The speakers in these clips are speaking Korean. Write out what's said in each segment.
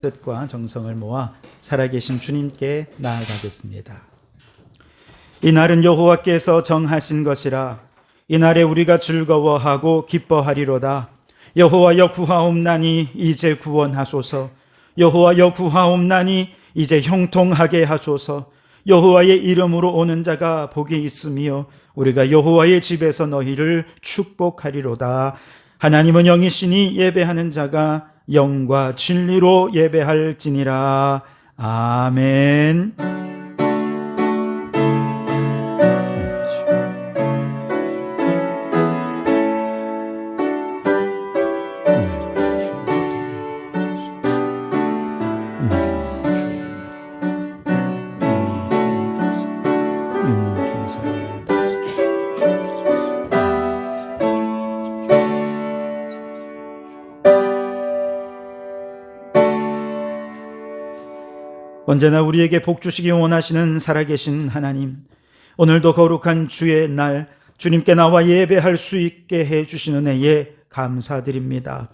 뜻과 정성을 모아 살아계신 주님께 나아가겠습니다. 이날은 여호와께서 정하신 것이라. 이날에 우리가 즐거워하고 기뻐하리로다. 여호와여 구하옵나니 이제 구원하소서. 여호와여 구하옵나니 이제 형통하게 하소서. 여호와의 이름으로 오는 자가 복이 있으며 우리가 여호와의 집에서 너희를 축복하리로다. 하나님은 영이시니 예배하는 자가 영과 진리로 예배할지니라. 아멘. 언제나 우리에게 복 주시기 원하시는 살아계신 하나님, 오늘도 거룩한 주의 날 주님께 나와 예배할 수 있게 해주시는 은혜에 감사드립니다.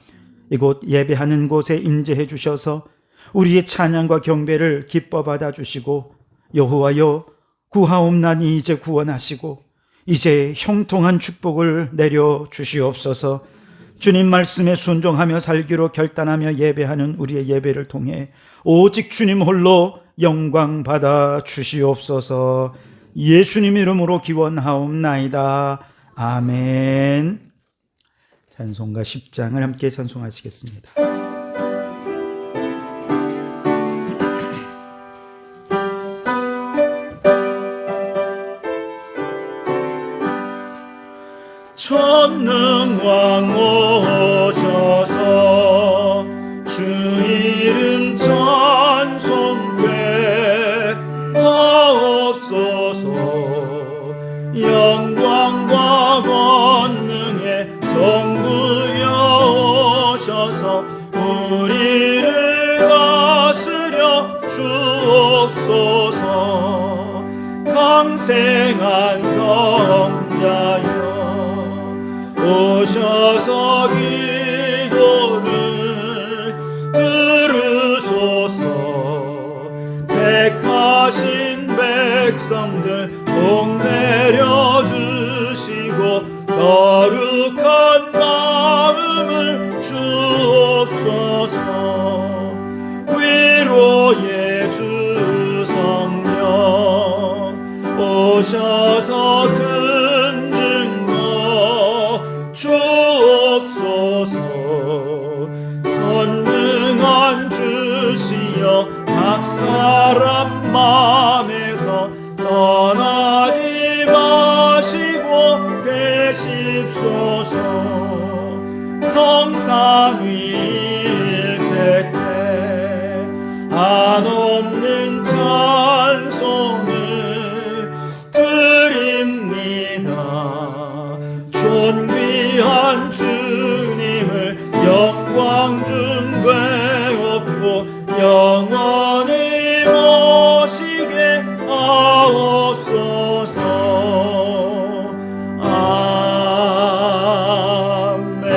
이곳 예배하는 곳에 임재해 주셔서 우리의 찬양과 경배를 기뻐 받아주시고 여호와여 구하옵나니 이제 구원하시고 이제 형통한 축복을 내려 주시옵소서. 주님 말씀에 순종하며 살기로 결단하며 예배하는 우리의 예배를 통해 오직 주님 홀로 영광 받아 주시옵소서. 예수님 이름으로 기원하옵나이다. 아멘. 찬송가 10장을 함께 찬송하시겠습니다. 천능왕 오셔서 주 이름 찬송되 하옵소서. 영광과 권능의 성부여 오셔서 우리를 다스려 주옵소서. 강생한 성자여 오셔서 기도를 들으소서. 택하신 백성들 복 내려주시고 거룩한 마음을 주옵소서. 위로의 주 성령 오셔서 큰 증거 주옵소서. 전능한 주시여 각 사람 맘에서 떠나지 마시고 계십소서. 성삼위일체 때 한없는 찬송을 드립니다. 존귀한 주님을 영광 중배옵고 영원히 모시게 하옵소서. 아멘.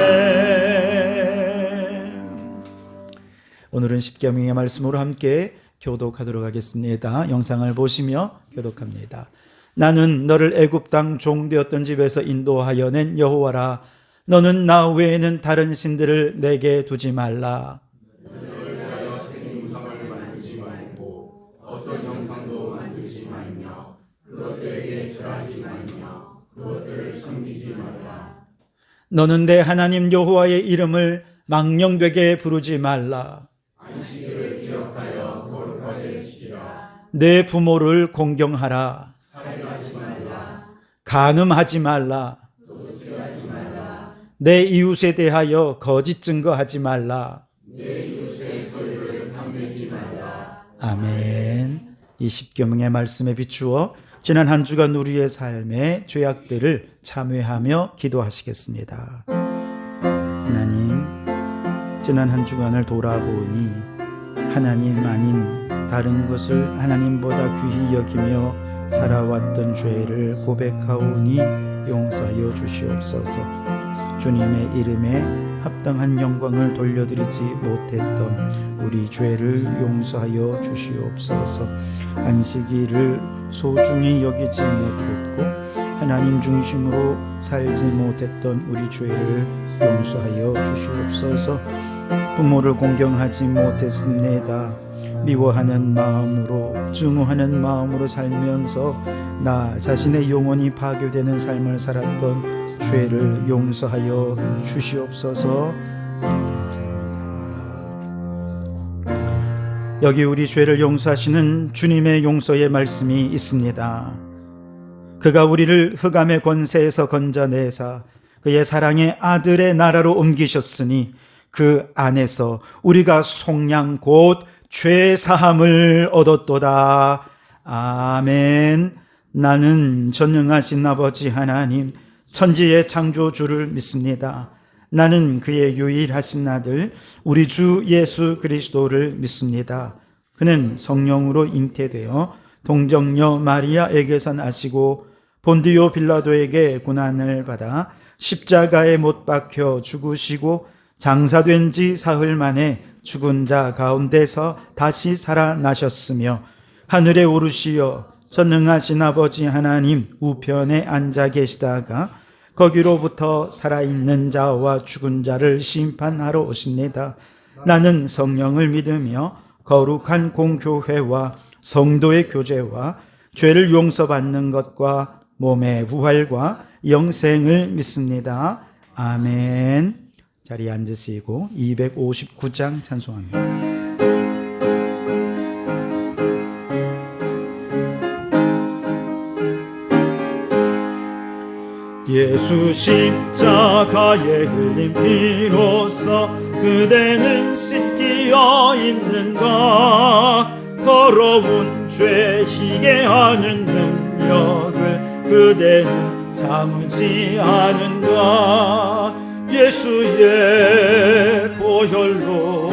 오늘은 십계명의 말씀으로 함께 교독하도록 하겠습니다. 영상을 보시며 교독합니다. 나는 너를 애굽 땅 종되었던 집에서 인도하여 낸 여호와라. 너는 나 외에는 다른 신들을 내게 두지 말라. 너를 위하여 생김상을 만들지 말고 어떤 형상도 만들지 말며 그것들에게 절하지 말며 그것들을 섬기지 말라. 너는 내 하나님 여호와의 이름을 망령되게 부르지 말라. 안식일을 기억하여 거룩하게 지키라. 내 부모를 공경하라. 살인하지 말라. 간음하지 말라. 도둑질하지 말라. 내 이웃에 대하여 거짓 증거하지 말라. 내 이웃의 소유를 탐내지 말라. 아멘. 이 십계명의 말씀에 비추어 지난 한 주간 우리의 삶의 죄악들을 참회하며 기도하시겠습니다. 하나님, 지난 한 주간을 돌아보니 하나님 아닌 다른 것을 하나님보다 귀히 여기며 살아왔던 죄를 고백하오니 용서하여 주시옵소서. 주님의 이름에 합당한 영광을 돌려드리지 못했던 우리 죄를 용서하여 주시옵소서. 안식일을 소중히 여기지 못했고 하나님 중심으로 살지 못했던 우리 죄를 용서하여 주시옵소서. 부모를 공경하지 못했습니다. 미워하는 마음으로, 증오하는 마음으로 살면서 나 자신의 영혼이 파괴되는 삶을 살았던 죄를 용서하여 주시옵소서. 감사합니다. 여기 우리 죄를 용서하시는 주님의 용서의 말씀이 있습니다. 그가 우리를 흑암의 권세에서 건져내사 그의 사랑의 아들의 나라로 옮기셨으니 그 안에서 우리가 속량 곧 죄 사함을 얻었도다. 아멘. 나는 전능하신 아버지 하나님 천지의 창조주를 믿습니다. 나는 그의 유일하신 아들 우리 주 예수 그리스도를 믿습니다. 그는 성령으로 잉태되어 동정녀 마리아에게서 나시고 본디오 빌라도에게 고난을 받아 십자가에 못 박혀 죽으시고 장사된 지 사흘 만에 죽은 자 가운데서 다시 살아나셨으며 하늘에 오르시어 전능하신 아버지 하나님 우편에 앉아 계시다가 거기로부터 살아있는 자와 죽은 자를 심판하러 오십니다. 나는 성령을 믿으며 거룩한 공교회와 성도의 교제와 죄를 용서받는 것과 몸의 부활과 영생을 믿습니다. 아멘. 자리에 앉으시고 259장 찬송합니다. 예수 십자가에 흘린 피로써 그대는 씻기어 있는가. 더러운 죄 희게 하는 능력을 그대는 참지 않은가. 예수의 보혈로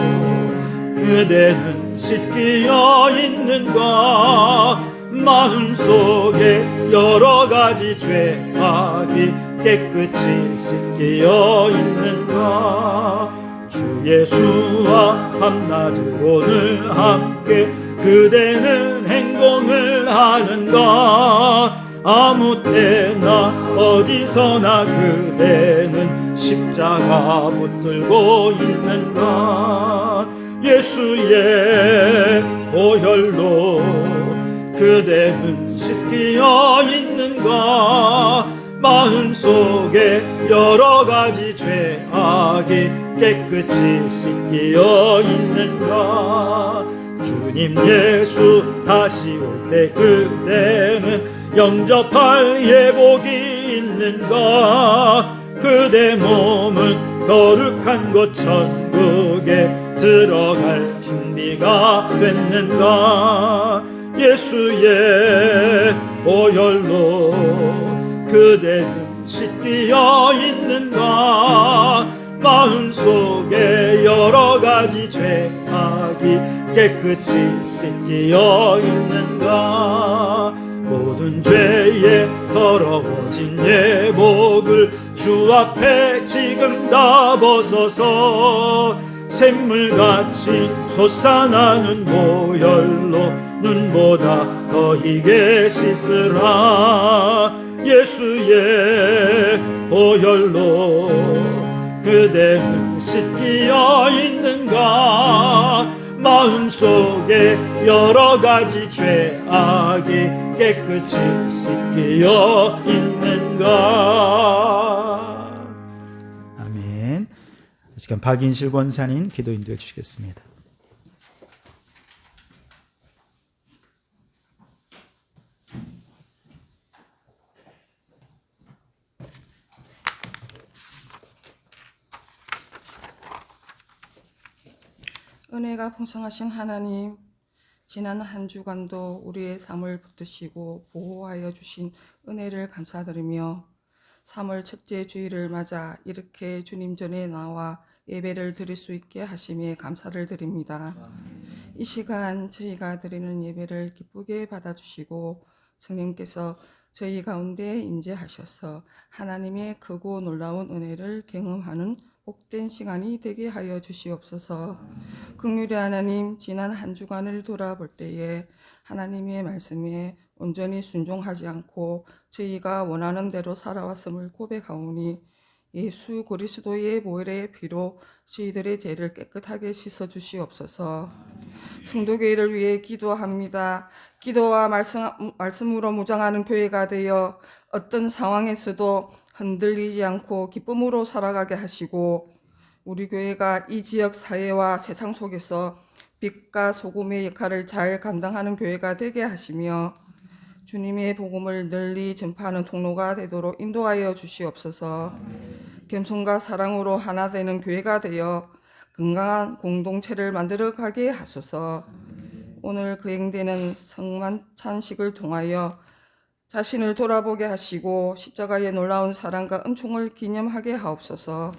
그대는 씻기어 있는가. 마음속에 여러 가지 죄악이 깨끗이 씻기어 있는가. 주 예수와 밤낮을 오늘 함께 그대는 행동을 하는가. 아무 때나 어디서나 그대는 십자가 붙들고 있는가. 예수의 보혈로 그대는 씻기어 있는가. 마음속에 여러 가지 죄악이 깨끗이 씻기어 있는가. 주님 예수 다시 올 때 그대는 영접할 예복이 있는가. 그대 몸은 거룩한 곳 천국에 들어갈 준비가 됐는가. 예수의 보혈로 그대는 씻기어 있는가. 마음속에 여러 가지 죄악이 깨끗이 씻기어 있는가. 모든 죄에 더러워진 예복을 주 앞에 지금 다 벗어서 샘물같이 솟아나는 보혈로 눈보다 더 희게 씻으라. 예수의 보혈로 그대는 씻기어 있는가. 마음속에 여러 가지 죄악이 깨끗이 씻기어 있는가. 아멘. 이 시간 박인실 권사님 기도 인도해 주시겠습니다. 은혜가 풍성하신 하나님, 지난 한 주간도 우리의 삶을 붙드시고 보호하여 주신 은혜를 감사드리며 3월 첫째 주일을 맞아 이렇게 주님 전에 나와 예배를 드릴 수 있게 하심에 감사를 드립니다. 이 시간 저희가 드리는 예배를 기쁘게 받아주시고 성령께서 저희 가운데 임재하셔서 하나님의 크고 놀라운 은혜를 경험하는 복된 시간이 되게 하여 주시옵소서. 긍휼의 하나님, 지난 한 주간을 돌아볼 때에 하나님의 말씀에 온전히 순종하지 않고 저희가 원하는 대로 살아왔음을 고백하오니 예수 그리스도의 보혈의 피로 저희들의 죄를 깨끗하게 씻어 주시옵소서. 성도교회를 위해 기도합니다. 기도와 말씀으로 무장하는 교회가 되어 어떤 상황에서도 흔들리지 않고 기쁨으로 살아가게 하시고, 우리 교회가 이 지역 사회와 세상 속에서 빛과 소금의 역할을 잘 감당하는 교회가 되게 하시며 주님의 복음을 널리 전파하는 통로가 되도록 인도하여 주시옵소서. 겸손과 사랑으로 하나 되는 교회가 되어 건강한 공동체를 만들어가게 하소서. 오늘 거행되는 성만찬식을 통하여 자신을 돌아보게 하시고 십자가의 놀라운 사랑과 은총을 기념하게 하옵소서.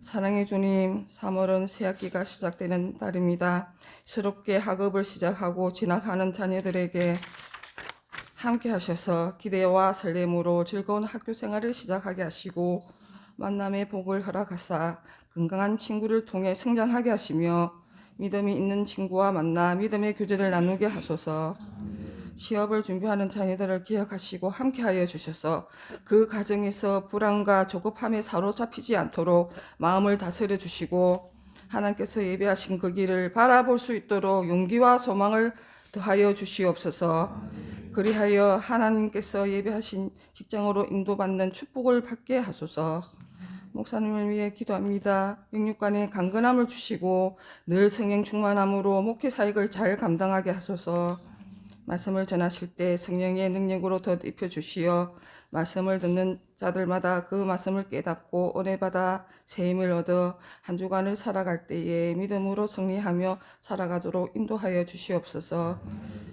사랑의 주님, 3월은 새학기가 시작되는 달입니다. 새롭게 학업을 시작하고 진학하는 자녀들에게 함께 하셔서 기대와 설렘으로 즐거운 학교 생활을 시작하게 하시고 만남의 복을 허락하사 건강한 친구를 통해 성장하게 하시며 믿음이 있는 친구와 만나 믿음의 교제를 나누게 하소서. 취업을 준비하는 자녀들을 기억하시고 함께하여 주셔서 그 과정에서 불안과 조급함에 사로잡히지 않도록 마음을 다스려 주시고 하나님께서 예배하신 그 길을 바라볼 수 있도록 용기와 소망을 더하여 주시옵소서. 그리하여 하나님께서 예배하신 직장으로 인도받는 축복을 받게 하소서. 목사님을 위해 기도합니다. 영육간에 강건함을 주시고 늘 성령 충만함으로 목회 사역을 잘 감당하게 하소서. 말씀을 전하실 때 성령의 능력으로 덧입혀 주시어 말씀을 듣는 자들마다 그 말씀을 깨닫고 은혜 받아 새 힘을 얻어 한 주간을 살아갈 때에 믿음으로 승리하며 살아가도록 인도하여 주시옵소서.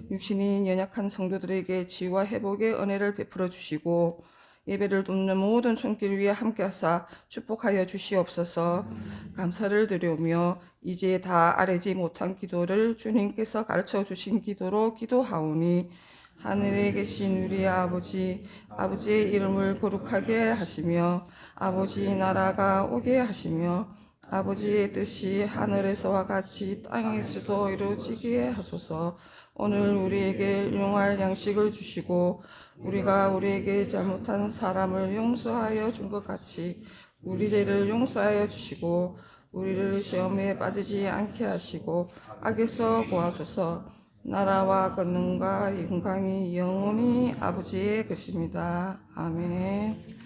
육신이 연약한 성도들에게 치유와 회복의 은혜를 베풀어 주시고 예배를 돕는 모든 손길 위에 함께하사 축복하여 주시옵소서. 감사를 드리오며 이제 다 아뢰지 못한 기도를 주님께서 가르쳐 주신 기도로 기도하오니 하늘에 계신 우리 아버지의 이름을 거룩하게 하시며 아버지 나라가 오게 하시며 아버지의 뜻이 하늘에서와 같이 땅에서도 이루어지게 하소서. 오늘 우리에게 일용할 양식을 주시고 우리가 우리에게 잘못한 사람을 용서하여 준 것 같이 우리 죄를 용서하여 주시고 우리를 시험에 빠지지 않게 하시고 악에서 구하소서. 나라와 권능과 영광이 영원히 아버지의 것입니다. 아멘.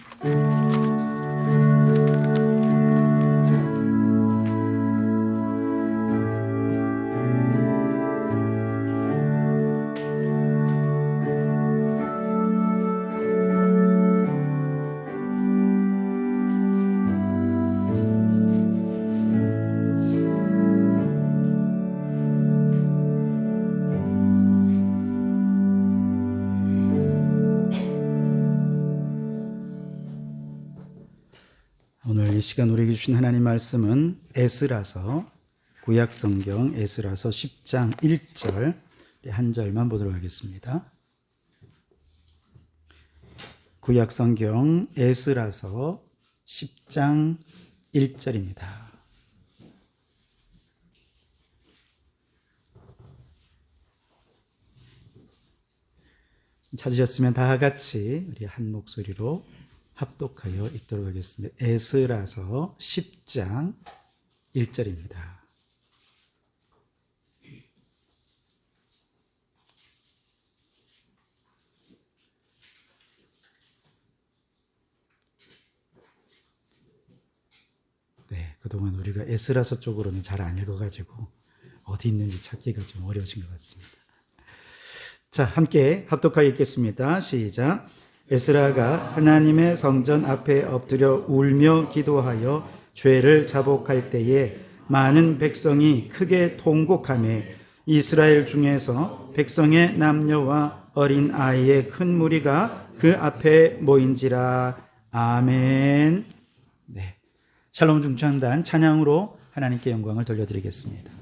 오늘 이 시간 우리에게 주신 하나님 말씀은 에스라서 구약성경 에스라서 10장 1절 한 절만 보도록 하겠습니다. 구약성경 에스라서 10장 1절입니다. 찾으셨으면 다 같이 우리 한 목소리로 합독하여 읽도록 하겠습니다. 에스라서 10장 1절입니다. 네, 그동안 우리가 에스라서 쪽으로는 잘 안 읽어가지고 어디 있는지 찾기가 좀 어려우신 것 같습니다. 자, 함께 합독하여 읽겠습니다. 시작. 에스라가 하나님의 성전 앞에 엎드려 울며 기도하여 죄를 자복할 때에 많은 백성이 크게 통곡하매 이스라엘 중에서 백성의 남녀와 어린 아이의 큰 무리가 그 앞에 모인지라. 아멘. 네, 샬롬 중창단 찬양으로 하나님께 영광을 돌려드리겠습니다.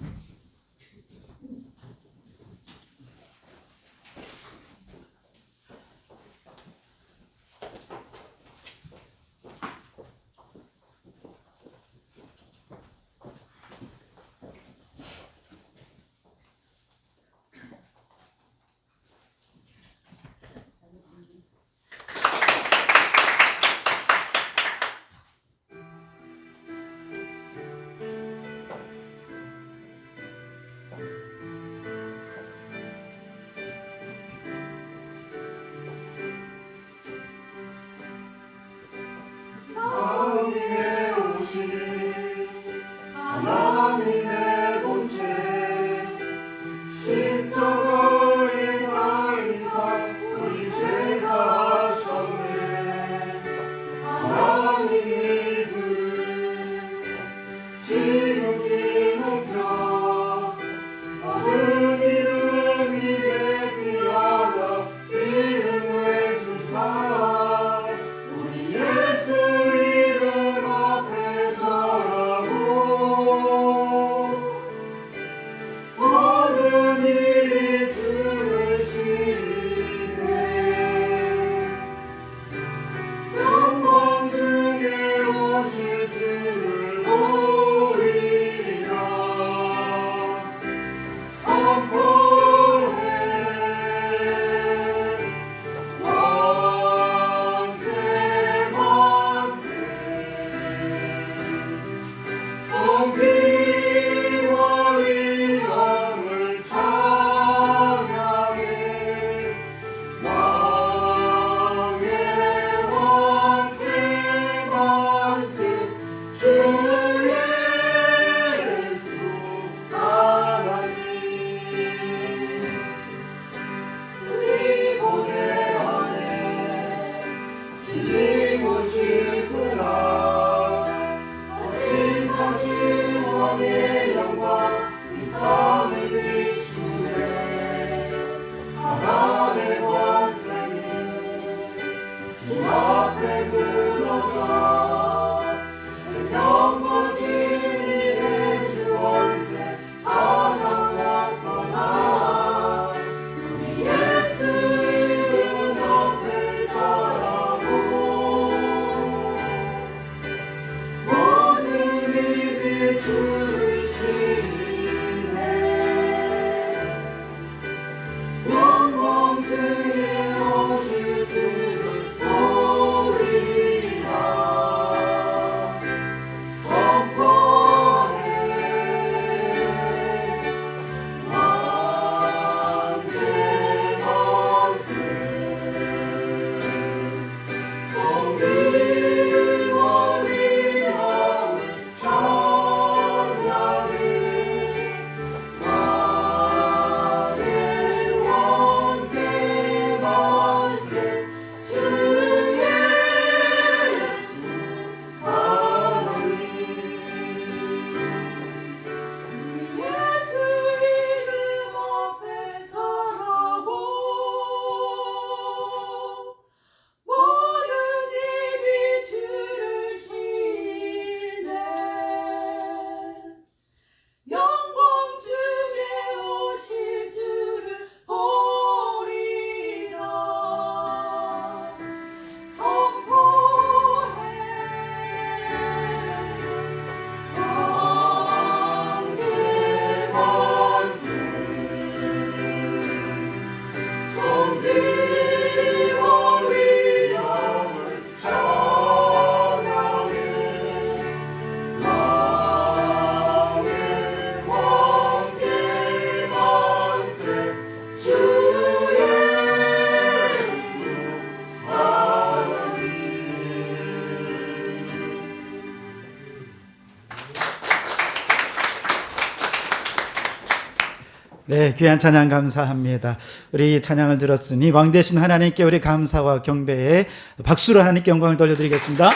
네, 귀한 찬양 감사합니다. 우리 찬양을 들었으니 왕 되신 하나님께 우리 감사와 경배의 박수로 하나님께 영광을 돌려드리겠습니다.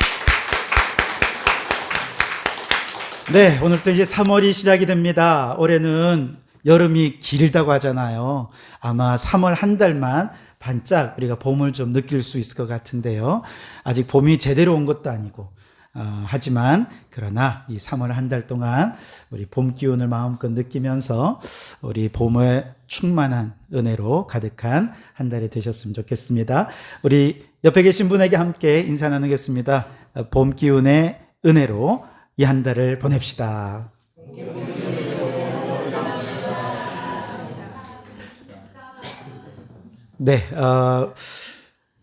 네, 오늘부터 이제 3월이 시작이 됩니다. 올해는 여름이 길다고 하잖아요. 아마 3월 한 달만 반짝 우리가 봄을 좀 느낄 수 있을 것 같은데요. 아직 봄이 제대로 온 것도 아니고 하지만 그러나 이 3월 한 달 동안 우리 봄 기운을 마음껏 느끼면서 우리 봄의 충만한 은혜로 가득한 한 달이 되셨으면 좋겠습니다. 우리 옆에 계신 분에게 함께 인사 나누겠습니다. 봄 기운의 은혜로 이 한 달을 보냅시다. 네,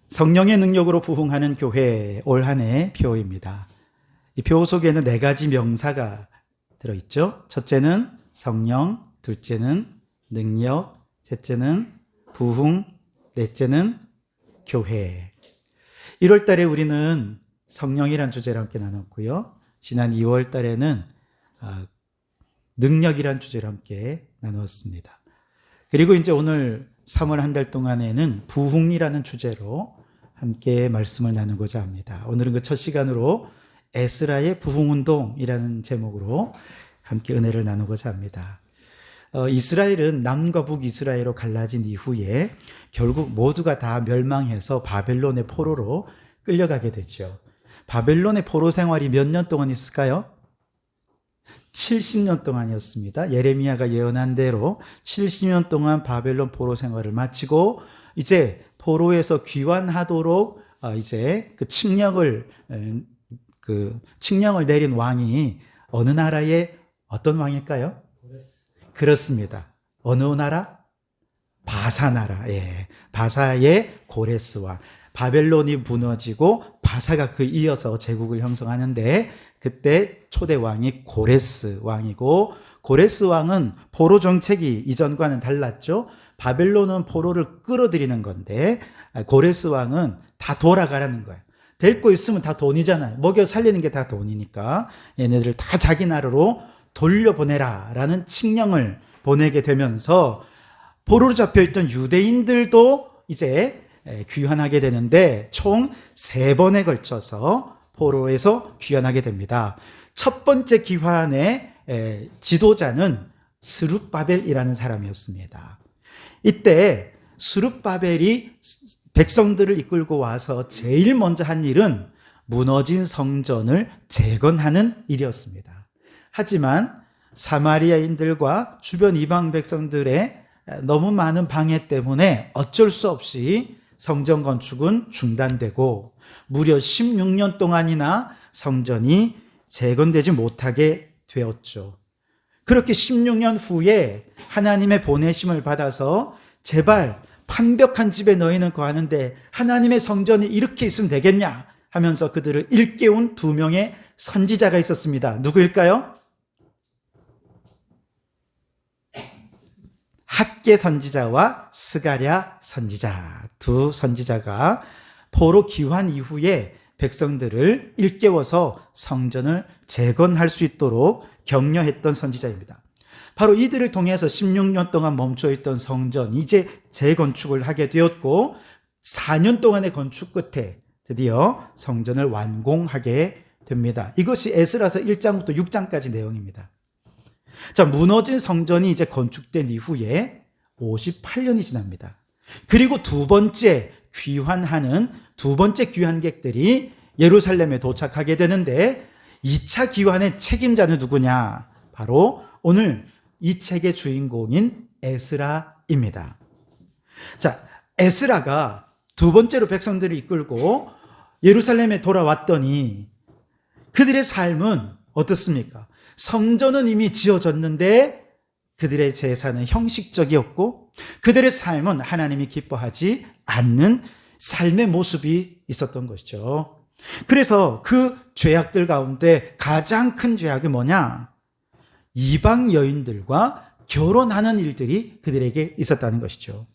성령의 능력으로 부흥하는 교회 올 한 해 표입니다. 이 표 속에는 4가지 명사가 들어있죠. 첫째는 성령, 둘째는 능력, 셋째는 부흥, 넷째는 교회. 1월 달에 우리는 성령이란 주제를 함께 나눴고요. 지난 2월 달에는 능력이란 주제를 함께 나누었습니다. 그리고 이제 오늘 3월 한 달 동안에는 부흥이라는 주제로 함께 말씀을 나누고자 합니다. 오늘은 그 첫 시간으로 에스라의 부흥운동이라는 제목으로 함께 은혜를 나누고자 합니다. 이스라엘은 남과 북이스라엘로 갈라진 이후에 결국 모두가 다 멸망해서 바벨론의 포로로 끌려가게 되죠. 바벨론의 포로 생활이 몇 년 동안 있을까요? 70년 동안이었습니다. 예레미야가 예언한 대로 70년 동안 바벨론 포로 생활을 마치고 이제 포로에서 귀환하도록 이제 그 칙령을 내린 왕이 어느 나라의 어떤 왕일까요? 그렇습니다. 어느 나라? 바사 나라. 예. 바사의 고레스 왕. 바벨론이 무너지고 바사가 그 이어서 제국을 형성하는데 그때 초대 왕이 고레스 왕이고 고레스 왕은 포로 정책이 이전과는 달랐죠. 바벨론은 포로를 끌어들이는 건데 고레스 왕은 다 돌아가라는 거예요. 데리고 있으면 다 돈이잖아요. 먹여 살리는 게 다 돈이니까 얘네들을 다 자기 나라로 돌려보내라 라는 칙령을 보내게 되면서 포로로 잡혀있던 유대인들도 이제 귀환하게 되는데 총 3번에 걸쳐서 포로에서 귀환하게 됩니다. 첫 번째 귀환의 지도자는 스룹바벨이라는 사람이었습니다. 이때 스룹바벨이 백성들을 이끌고 와서 제일 먼저 한 일은 무너진 성전을 재건하는 일이었습니다. 하지만 사마리아인들과 주변 이방 백성들의 너무 많은 방해 때문에 어쩔 수 없이 성전 건축은 중단되고 무려 16년 동안이나 성전이 재건되지 못하게 되었죠. 그렇게 16년 후에 하나님의 보내심을 받아서 제발 판벽한 집에 너희는 거하는데 하나님의 성전이 이렇게 있으면 되겠냐 하면서 그들을 일깨운 2명의 선지자가 있었습니다. 누구일까요? 학개 선지자와 스가랴 선지자, 2 선지자가 포로 귀환 이후에 백성들을 일깨워서 성전을 재건할 수 있도록 격려했던 선지자입니다. 바로 이들을 통해서 16년 동안 멈춰있던 성전 이제 재건축을 하게 되었고 4년 동안의 건축 끝에 드디어 성전을 완공하게 됩니다. 이것이 에스라서 1장부터 6장까지 내용입니다. 자, 무너진 성전이 이제 건축된 이후에 58년이 지납니다. 그리고 두 번째 귀환객들이 예루살렘에 도착하게 되는데 2차 귀환의 책임자는 누구냐? 바로 오늘 이 책의 주인공인 에스라입니다. 자, 에스라가 두 번째로 백성들을 이끌고 예루살렘에 돌아왔더니 그들의 삶은 어떻습니까? 성전은 이미 지어졌는데 그들의 제사는 형식적이었고 그들의 삶은 하나님이 기뻐하지 않는 삶의 모습이 있었던 것이죠. 그래서 그 죄악들 가운데 가장 큰 죄악이 뭐냐? 이방 여인들과 결혼하는 일들이 그들에게 있었다는 것이죠.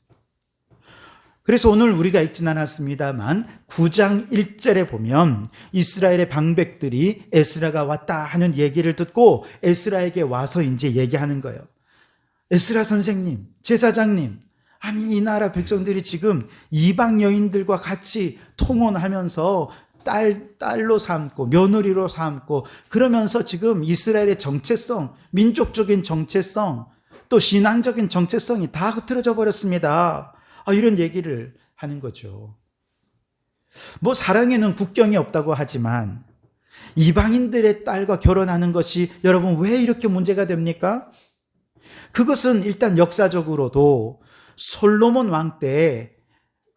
그래서 오늘 우리가 읽진 않았습니다만 9장 1절에 보면 이스라엘의 방백들이 에스라가 왔다 하는 얘기를 듣고 에스라에게 와서 이제 얘기하는 거예요. 에스라 선생님, 제사장님, 아니 이 나라 백성들이 지금 이방 여인들과 같이 통혼하면서 딸로 삼고 며느리로 삼고 그러면서 지금 이스라엘의 정체성, 민족적인 정체성, 또 신앙적인 정체성이 다 흐트러져 버렸습니다. 이런 얘기를 하는 거죠. 뭐 사랑에는 국경이 없다고 하지만 이방인들의 딸과 결혼하는 것이 여러분 왜 이렇게 문제가 됩니까? 그것은 일단 역사적으로도 솔로몬 왕 때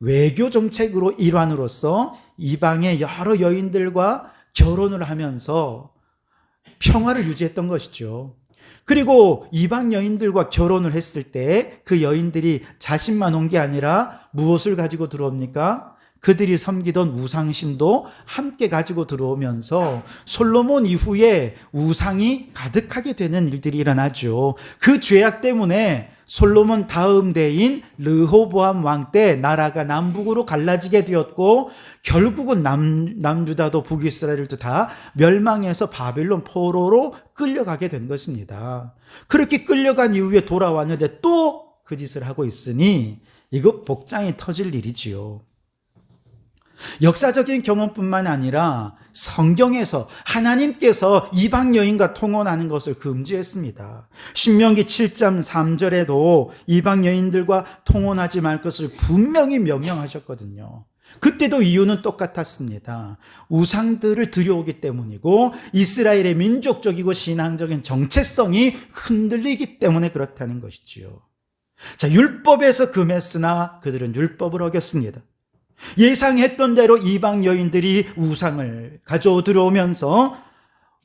외교 정책으로 일환으로서 이방의 여러 여인들과 결혼을 하면서 평화를 유지했던 것이죠. 그리고 이방 여인들과 결혼을 했을 때 그 여인들이 자신만 온 게 아니라 무엇을 가지고 들어옵니까? 그들이 섬기던 우상신도 함께 가지고 들어오면서 솔로몬 이후에 우상이 가득하게 되는 일들이 일어나죠. 그 죄악 때문에 솔로몬 다음 대인 르호보암 왕 때 나라가 남북으로 갈라지게 되었고 결국은 남유다도 북이스라엘도 다 멸망해서 바벨론 포로로 끌려가게 된 것입니다. 그렇게 끌려간 이후에 돌아왔는데 또 그 짓을 하고 있으니 이거 복장이 터질 일이지요. 역사적인 경험뿐만 아니라 성경에서 하나님께서 이방 여인과 통혼하는 것을 금지했습니다. 신명기 7장 3절에도 이방 여인들과 통혼하지 말 것을 분명히 명령하셨거든요. 그때도 이유는 똑같았습니다. 우상들을 들여오기 때문이고 이스라엘의 민족적이고 신앙적인 정체성이 흔들리기 때문에 그렇다는 것이지요. 자, 율법에서 금했으나 그들은 율법을 어겼습니다. 예상했던 대로 이방 여인들이 우상을 가져 들어오면서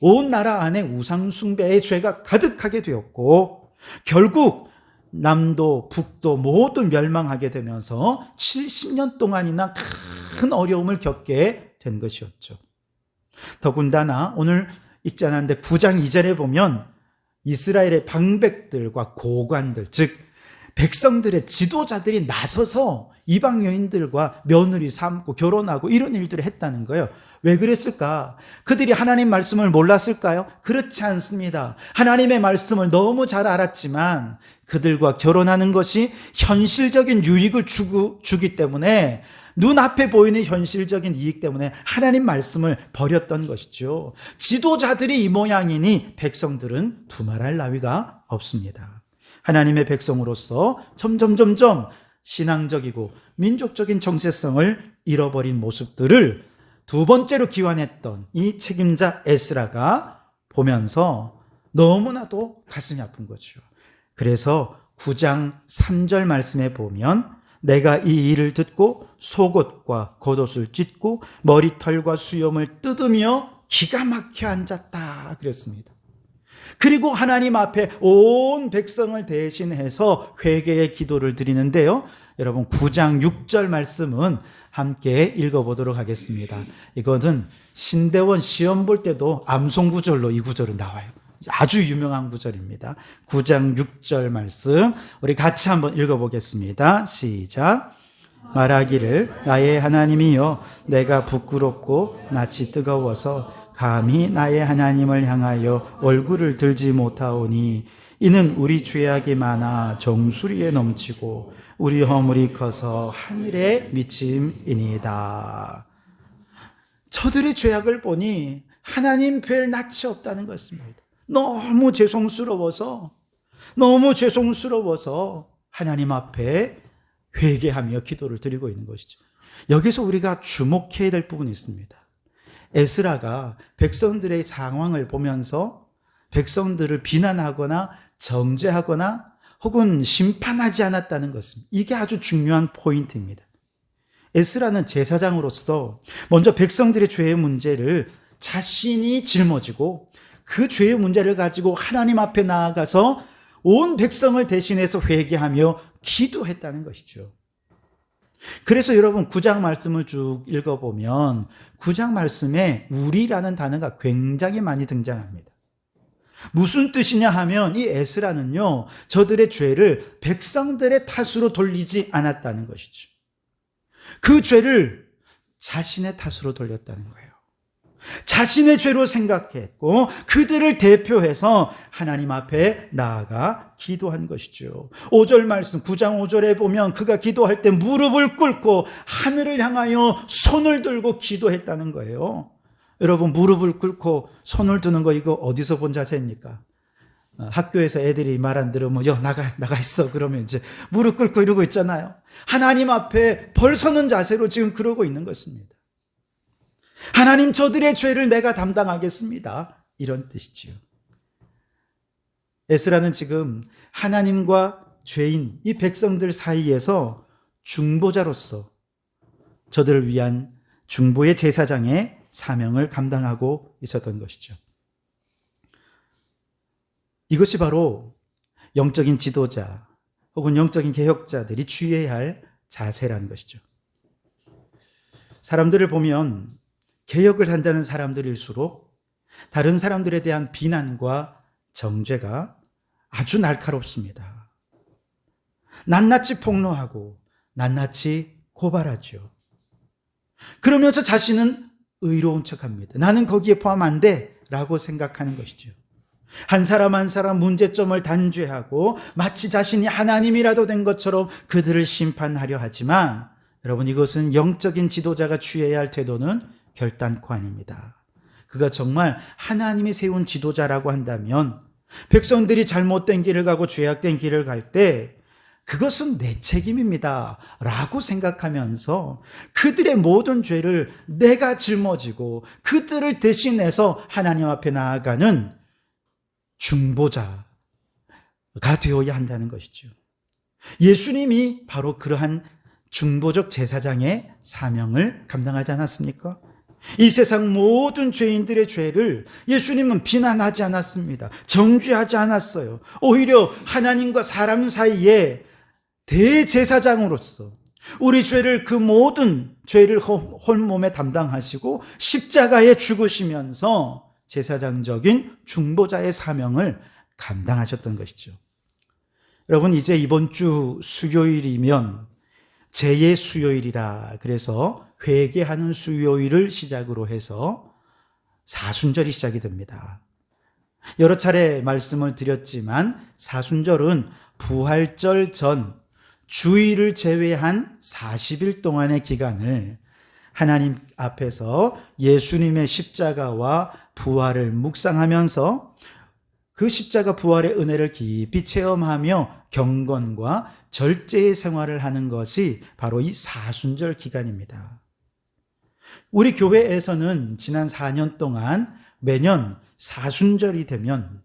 온 나라 안에 우상 숭배의 죄가 가득하게 되었고 결국 남도 북도 모두 멸망하게 되면서 70년 동안이나 큰 어려움을 겪게 된 것이었죠. 더군다나 오늘 읽지 않았는데 9장 2절에 보면 이스라엘의 방백들과 고관들, 즉 백성들의 지도자들이 나서서 이방 여인들과 며느리 삼고 결혼하고 이런 일들을 했다는 거예요. 왜 그랬을까? 그들이 하나님 말씀을 몰랐을까요? 그렇지 않습니다. 하나님의 말씀을 너무 잘 알았지만 그들과 결혼하는 것이 현실적인 유익을 주기 때문에 눈앞에 보이는 현실적인 이익 때문에 하나님 말씀을 버렸던 것이죠. 지도자들이 이 모양이니 백성들은 두말할 나위가 없습니다. 하나님의 백성으로서 점점 신앙적이고 민족적인 정체성을 잃어버린 모습들을 두 번째로 기환했던 이 책임자 에스라가 보면서 너무나도 가슴이 아픈 거죠. 그래서 9장 3절 말씀에 보면 내가 이 일을 듣고 속옷과 겉옷을 찢고 머리털과 수염을 뜯으며 기가 막혀 앉았다 그랬습니다. 그리고 하나님 앞에 온 백성을 대신해서 회개의 기도를 드리는데요. 여러분 9장 6절 말씀은 함께 읽어보도록 하겠습니다. 이거는 신대원 시험 볼 때도 암송구절로 이 구절은 나와요. 아주 유명한 구절입니다. 9장 6절 말씀 우리 같이 한번 읽어보겠습니다. 시작. 말하기를 나의 하나님이여 내가 부끄럽고 낯이 뜨거워서 감히 나의 하나님을 향하여 얼굴을 들지 못하오니 이는 우리 죄악이 많아 정수리에 넘치고 우리 허물이 커서 하늘에 미침이니이다. 저들의 죄악을 보니 하나님 뵐 낯이 없다는 것입니다. 너무 죄송스러워서 하나님 앞에 회개하며 기도를 드리고 있는 것이죠. 여기서 우리가 주목해야 될 부분이 있습니다. 에스라가 백성들의 상황을 보면서 백성들을 비난하거나 정죄하거나 혹은 심판하지 않았다는 것입니다. 이게 아주 중요한 포인트입니다. 에스라는 제사장으로서 먼저 백성들의 죄의 문제를 자신이 짊어지고 그 죄의 문제를 가지고 하나님 앞에 나아가서 온 백성을 대신해서 회개하며 기도했다는 것이죠. 그래서 여러분 9장 말씀을 쭉 읽어보면 9장 말씀에 우리라는 단어가 굉장히 많이 등장합니다. 무슨 뜻이냐 하면 이 에스라는요 저들의 죄를 백성들의 탓으로 돌리지 않았다는 것이죠. 그 죄를 자신의 탓으로 돌렸다는 거예요. 자신의 죄로 생각했고 그들을 대표해서 하나님 앞에 나아가 기도한 것이죠. 5절 말씀 9장 5절에 보면 그가 기도할 때 무릎을 꿇고 하늘을 향하여 손을 들고 기도했다는 거예요. 여러분, 무릎을 꿇고 손을 드는 거 이거 어디서 본 자세입니까? 학교에서 애들이 말 안 들으면 나가 있어 그러면 이제 무릎 꿇고 이러고 있잖아요. 하나님 앞에 벌 서는 자세로 지금 그러고 있는 것입니다. 하나님, 저들의 죄를 내가 담당하겠습니다, 이런 뜻이지요. 에스라는 지금 하나님과 죄인 이 백성들 사이에서 중보자로서 저들을 위한 중보의 제사장의 사명을 감당하고 있었던 것이죠. 이것이 바로 영적인 지도자 혹은 영적인 개혁자들이 주의해야 할 자세라는 것이죠. 사람들을 보면 개혁을 한다는 사람들일수록 다른 사람들에 대한 비난과 정죄가 아주 날카롭습니다. 낱낱이 폭로하고 낱낱이 고발하죠. 그러면서 자신은 의로운 척합니다. 나는 거기에 포함 안 돼 라고 생각하는 것이죠. 한 사람 한 사람 문제점을 단죄하고 마치 자신이 하나님이라도 된 것처럼 그들을 심판하려 하지만, 여러분, 이것은 영적인 지도자가 취해야 할 태도는 결단코 아닙니다. 그가 정말 하나님이 세운 지도자라고 한다면 백성들이 잘못된 길을 가고 죄악된 길을 갈 때 그것은 내 책임입니다 라고 생각하면서 그들의 모든 죄를 내가 짊어지고 그들을 대신해서 하나님 앞에 나아가는 중보자가 되어야 한다는 것이죠. 예수님이 바로 그러한 중보적 제사장의 사명을 감당하지 않았습니까? 이 세상 모든 죄인들의 죄를 예수님은 비난하지 않았습니다. 정죄하지 않았어요. 오히려 하나님과 사람 사이에 대제사장으로서 우리 죄를, 그 모든 죄를 홀몸에 담당하시고 십자가에 죽으시면서 제사장적인 중보자의 사명을 감당하셨던 것이죠. 여러분, 이제 이번 주 수요일이면 제의 수요일이라 그래서 회개하는 수요일을 시작으로 해서 사순절이 시작이 됩니다. 여러 차례 말씀을 드렸지만 사순절은 부활절 전 주일을 제외한 40일 동안의 기간을 하나님 앞에서 예수님의 십자가와 부활을 묵상하면서 그 십자가 부활의 은혜를 깊이 체험하며 경건과 절제의 생활을 하는 것이 바로 이 사순절 기간입니다. 우리 교회에서는 지난 4년 동안 매년 사순절이 되면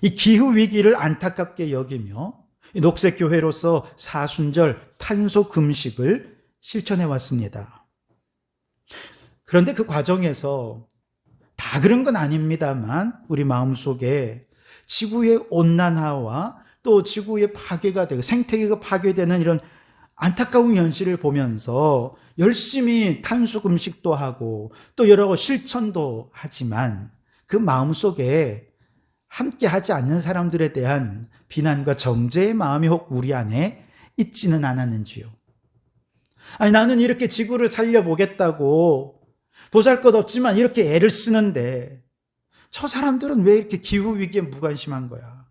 이 기후위기를 안타깝게 여기며 녹색교회로서 사순절 탄소 금식을 실천해 왔습니다. 그런데 그 과정에서 다 그런 건 아닙니다만 우리 마음속에 지구의 온난화와 또 지구의 파괴가 되고 생태계가 파괴되는 이런 안타까운 현실을 보면서 열심히 탄소 금식도 하고 또 여러 실천도 하지만 그 마음속에 함께 하지 않는 사람들에 대한 비난과 정죄의 마음이 혹 우리 안에 있지는 않았는지요. 아니, 나는 이렇게 지구를 살려보겠다고 보잘것없지만 이렇게 애를 쓰는데 저 사람들은 왜 이렇게 기후위기에 무관심한 거야?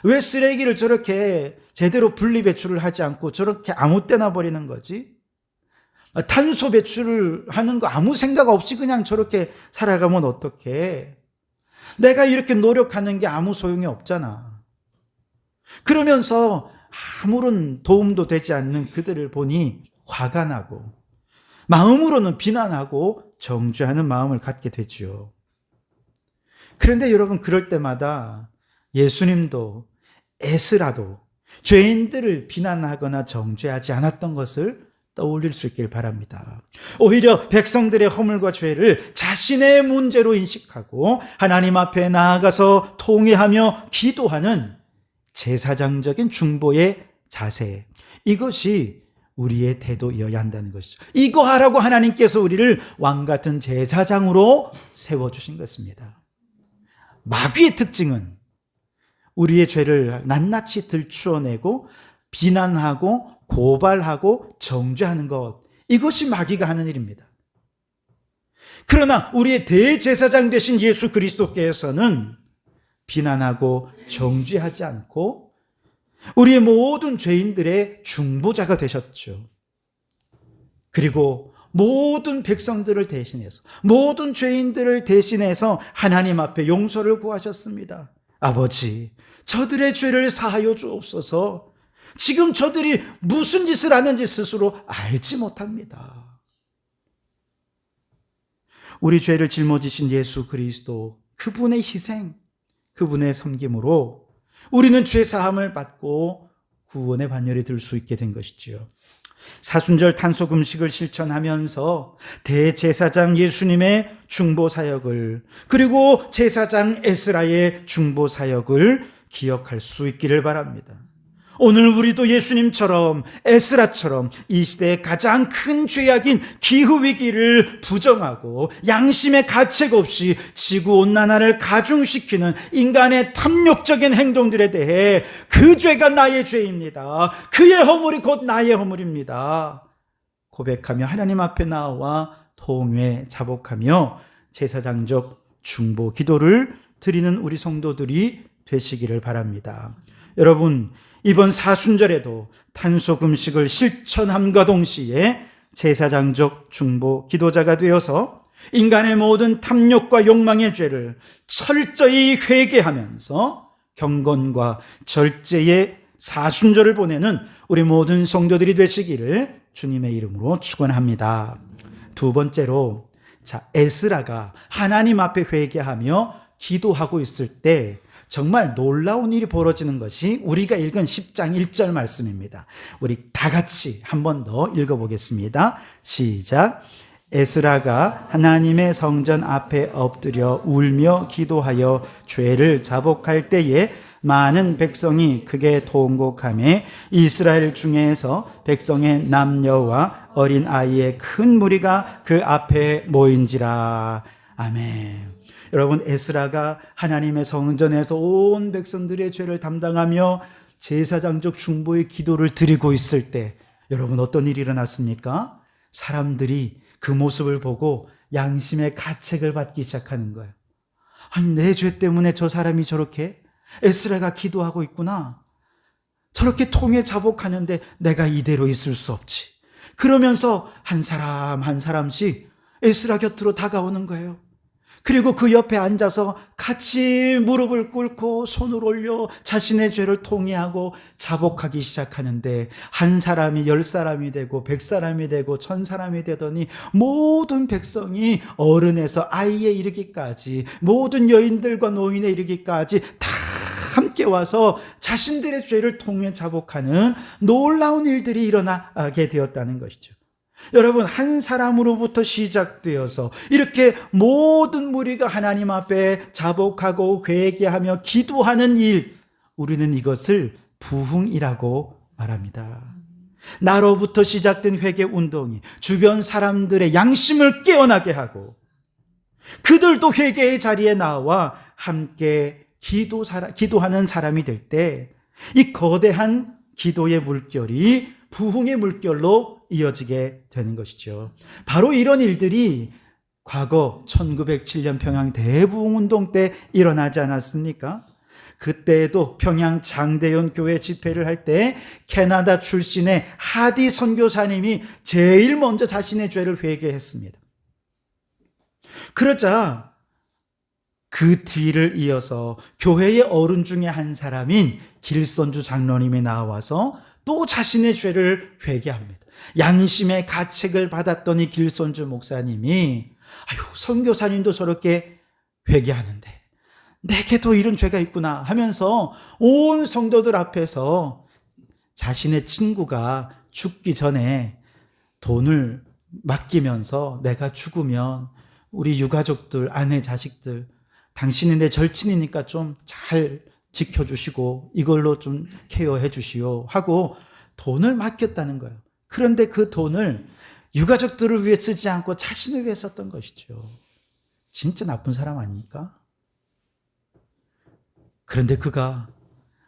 왜 쓰레기를 저렇게 제대로 분리배출을 하지 않고 저렇게 아무 때나 버리는 거지? 탄소 배출을 하는 거 아무 생각 없이 그냥 저렇게 살아가면 어떡해? 내가 이렇게 노력하는 게 아무 소용이 없잖아. 그러면서 아무런 도움도 되지 않는 그들을 보니 화가 나고 마음으로는 비난하고 정죄하는 마음을 갖게 되죠. 그런데 여러분, 그럴 때마다 예수님도 에스라도 죄인들을 비난하거나 정죄하지 않았던 것을 떠올릴 수 있길 바랍니다. 오히려 백성들의 허물과 죄를 자신의 문제로 인식하고 하나님 앞에 나아가서 통회하며 기도하는 제사장적인 중보의 자세, 이것이 우리의 태도여야 한다는 것이죠. 이거 하라고 하나님께서 우리를 왕같은 제사장으로 세워주신 것입니다. 마귀의 특징은 우리의 죄를 낱낱이 들추어내고 비난하고 고발하고 정죄하는 것, 이것이 마귀가 하는 일입니다. 그러나 우리의 대제사장 되신 예수 그리스도께서는 비난하고 정죄하지 않고 우리의 모든 죄인들의 중보자가 되셨죠. 그리고 모든 백성들을 대신해서, 모든 죄인들을 대신해서 하나님 앞에 용서를 구하셨습니다. 아버지, 저들의 죄를 사하여 주옵소서. 지금 저들이 무슨 짓을 하는지 스스로 알지 못합니다. 우리 죄를 짊어지신 예수 그리스도, 그분의 희생, 그분의 섬김으로 우리는 죄 사함을 받고 구원의 반열에 들 수 있게 된 것이지요. 사순절 탄소금식을 실천하면서 대제사장 예수님의 중보사역을, 그리고 제사장 에스라의 중보사역을 기억할 수 있기를 바랍니다. 오늘 우리도 예수님처럼, 에스라처럼 이 시대의 가장 큰 죄악인 기후위기를 부정하고 양심의 가책 없이 지구온난화를 가중시키는 인간의 탐욕적인 행동들에 대해 그 죄가 나의 죄입니다, 그의 허물이 곧 나의 허물입니다 고백하며 하나님 앞에 나와 통회 자복하며 제사장적 중보 기도를 드리는 우리 성도들이 되시기를 바랍니다. 여러분, 이번 사순절에도 탄소금식을 실천함과 동시에 제사장적 중보 기도자가 되어서 인간의 모든 탐욕과 욕망의 죄를 철저히 회개하면서 경건과 절제의 사순절을 보내는 우리 모든 성도들이 되시기를 주님의 이름으로 축원합니다. 두 번째로, 에스라가 하나님 앞에 회개하며 기도하고 있을 때 정말 놀라운 일이 벌어지는 것이 우리가 읽은 10장 1절 말씀입니다. 우리 다 같이 한 번 더 읽어보겠습니다. 시작. 에스라가 하나님의 성전 앞에 엎드려 울며 기도하여 죄를 자복할 때에 많은 백성이 크게 통곡하며 이스라엘 중에서 백성의 남녀와 어린 아이의 큰 무리가 그 앞에 모인지라. 아멘. 여러분, 에스라가 하나님의 성전에서 온 백성들의 죄를 담당하며 제사장적 중보의 기도를 드리고 있을 때 여러분, 어떤 일이 일어났습니까? 사람들이 그 모습을 보고 양심의 가책을 받기 시작하는 거예요. 아니, 내 죄 때문에 저 사람이 저렇게, 에스라가 기도하고 있구나, 저렇게 통해 자복하는데 내가 이대로 있을 수 없지. 그러면서 한 사람 한 사람씩 에스라 곁으로 다가오는 거예요. 그리고 그 옆에 앉아서 같이 무릎을 꿇고 손을 올려 자신의 죄를 통회하고 자복하기 시작하는데, 한 사람이 10사람이 되고 100사람이 되고 1000사람이 되더니 모든 백성이 어른에서 아이에 이르기까지, 모든 여인들과 노인에 이르기까지 다 함께 와서 자신들의 죄를 통해 자복하는 놀라운 일들이 일어나게 되었다는 것이죠. 여러분, 한 사람으로부터 시작되어서 이렇게 모든 무리가 하나님 앞에 자복하고 회개하며 기도하는 일, 우리는 이것을 부흥이라고 말합니다. 나로부터 시작된 회개 운동이 주변 사람들의 양심을 깨어나게 하고 그들도 회개의 자리에 나와 함께 기도하는 사람이 될 때 이 거대한 기도의 물결이 부흥의 물결로 이어지게 되는 것이죠. 바로 이런 일들이 과거 1907년 평양 대부흥운동 때 일어나지 않았습니까? 그때에도 평양 장대연 교회 집회를 할 때 캐나다 출신의 하디 선교사님이 제일 먼저 자신의 죄를 회개했습니다. 그러자 그 뒤를 이어서 교회의 어른 중에 한 사람인 길선주 장로님이 나와서 또 자신의 죄를 회개합니다. 양심의 가책을 받았던 이 길선주 목사님이, 아유, 선교사님도 저렇게 회개하는데 내게도 이런 죄가 있구나 하면서 온 성도들 앞에서 자신의 친구가 죽기 전에 돈을 맡기면서, 내가 죽으면 우리 유가족들, 아내, 자식들, 당신이 내 절친이니까 좀 잘 지켜주시고 이걸로 좀 케어해 주시오 하고 돈을 맡겼다는 거예요. 그런데 그 돈을 유가족들을 위해 쓰지 않고 자신을 위해 썼던 것이죠. 진짜 나쁜 사람 아닙니까? 그런데 그가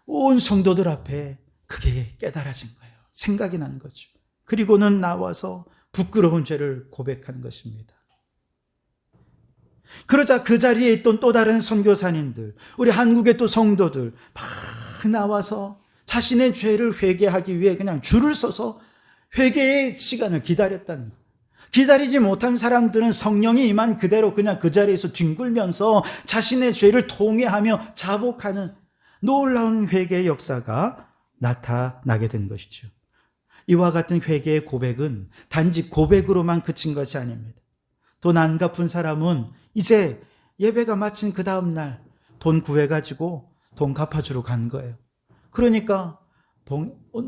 온 성도들 앞에 그게 깨달아진 거예요. 생각이 난 거죠. 그리고는 나와서 부끄러운 죄를 고백한 것입니다. 그러자 그 자리에 있던 또 다른 선교사님들, 우리 한국의 또 성도들 막 나와서 자신의 죄를 회개하기 위해 그냥 줄을 서서 회개의 시간을 기다렸다는 거예요. 기다리지 못한 사람들은 성령이 임한 그대로 그냥 그 자리에서 뒹굴면서 자신의 죄를 통회하며 자복하는 놀라운 회개의 역사가 나타나게 된 것이죠. 이와 같은 회개의 고백은 단지 고백으로만 그친 것이 아닙니다. 돈 안 갚은 사람은 이제 예배가 마친 그 다음 날 돈 구해가지고 돈 갚아주러 간 거예요. 그러니까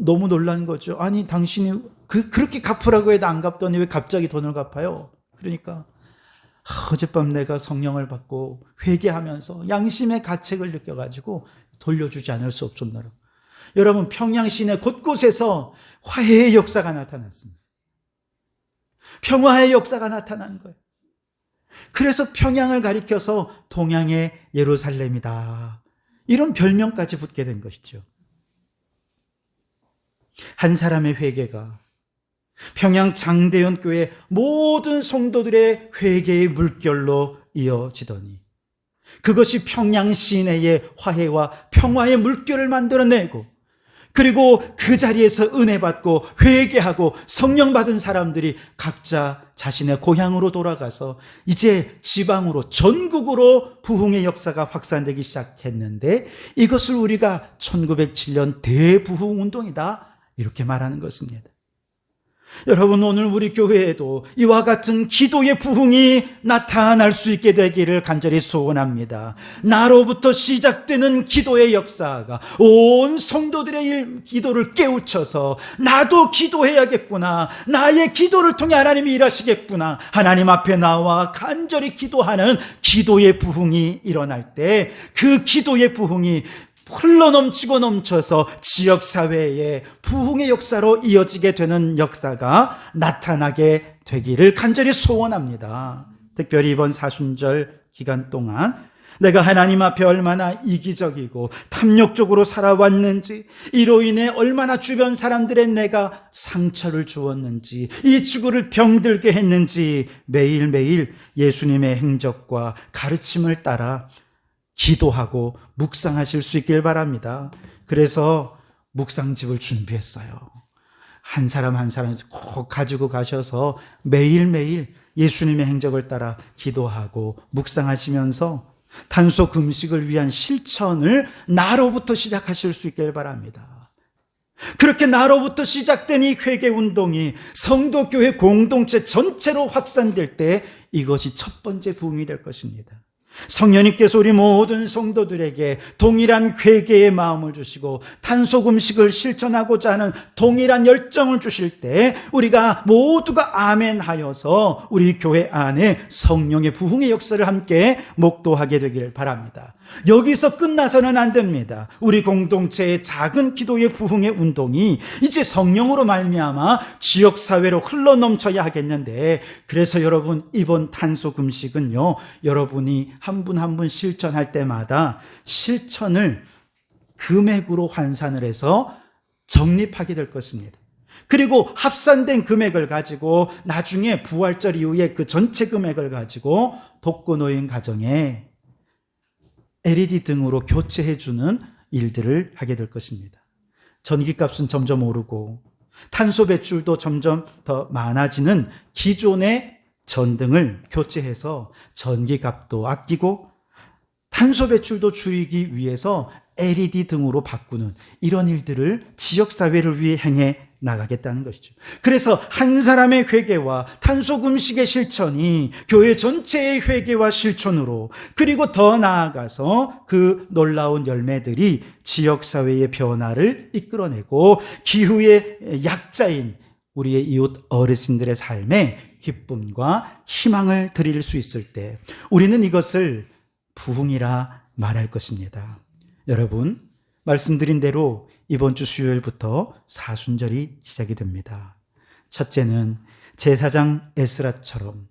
너무 놀란 거죠. 아니 당신이 그렇게 갚으라고 해도 안 갚더니 왜 갑자기 돈을 갚아요? 그러니까 어젯밤 내가 성령을 받고 회개하면서 양심의 가책을 느껴가지고 돌려주지 않을 수 없었나라. 여러분, 평양 시내 곳곳에서 화해의 역사가 나타났습니다. 평화의 역사가 나타난 거예요. 그래서 평양을 가리켜서 동양의 예루살렘이다, 이런 별명까지 붙게 된 것이죠. 한 사람의 회개가 평양 장대현 교회 모든 성도들의 회개의 물결로 이어지더니 그것이 평양 시내의 화해와 평화의 물결을 만들어내고, 그리고 그 자리에서 은혜 받고 회개하고 성령 받은 사람들이 각자 자신의 고향으로 돌아가서 이제 지방으로, 전국으로 부흥의 역사가 확산되기 시작했는데, 이것을 우리가 1907년 대부흥운동이다 이렇게 말하는 것입니다. 여러분, 오늘 우리 교회에도 이와 같은 기도의 부흥이 나타날 수 있게 되기를 간절히 소원합니다. 나로부터 시작되는 기도의 역사가 온 성도들의 기도를 깨우쳐서 나도 기도해야겠구나, 나의 기도를 통해 하나님이 일하시겠구나, 하나님 앞에 나와 간절히 기도하는 기도의 부흥이 일어날 때 그 기도의 부흥이 흘러넘치고 넘쳐서 지역사회의 부흥의 역사로 이어지게 되는 역사가 나타나게 되기를 간절히 소원합니다. 특별히 이번 사순절 기간 동안 내가 하나님 앞에 얼마나 이기적이고 탐욕적으로 살아왔는지, 이로 인해 얼마나 주변 사람들의 내가 상처를 주었는지, 이 지구를 병들게 했는지 매일매일 예수님의 행적과 가르침을 따라 기도하고 묵상하실 수 있길 바랍니다. 그래서 묵상집을 준비했어요. 한 사람 한 사람 꼭 가지고 가셔서 매일매일 예수님의 행적을 따라 기도하고 묵상하시면서 단속 음식을 위한 실천을 나로부터 시작하실 수 있길 바랍니다. 그렇게 나로부터 시작된 이 회개운동이 성도교회 공동체 전체로 확산될 때 이것이 첫 번째 부흥이 될 것입니다. 성령님께서 우리 모든 성도들에게 동일한 회개의 마음을 주시고 단속 음식을 실천하고자 하는 동일한 열정을 주실 때 우리가 모두가 아멘하여서 우리 교회 안에 성령의 부흥의 역사를 함께 목도하게 되기를 바랍니다. 여기서 끝나서는 안 됩니다. 우리 공동체의 작은 기도의 부흥의 운동이 이제 성령으로 말미암아 지역사회로 흘러넘쳐야 하겠는데, 그래서 여러분, 이번 단속 음식은요, 여러분이 한 분 한 분 실천할 때마다 실천을 금액으로 환산을 해서 적립하게 될 것입니다. 그리고 합산된 금액을 가지고 나중에 부활절 이후에 그 전체 금액을 가지고 독거노인 가정에 LED 등으로 교체해주는 일들을 하게 될 것입니다. 전기값은 점점 오르고 탄소 배출도 점점 더 많아지는 기존의 전등을 교체해서 전기값도 아끼고 탄소 배출도 줄이기 위해서 LED 등으로 바꾸는 이런 일들을 지역사회를 위해 행해 나가겠다는 것이죠. 그래서 한 사람의 회개와 탄소 음식의 실천이 교회 전체의 회개와 실천으로, 그리고 더 나아가서 그 놀라운 열매들이 지역사회의 변화를 이끌어내고 기후의 약자인 우리의 이웃 어르신들의 삶에 기쁨과 희망을 드릴 수 있을 때 우리는 이것을 부흥이라 말할 것입니다. 여러분, 말씀드린 대로 이번 주 수요일부터 사순절이 시작이 됩니다. 첫째는 제사장 에스라처럼,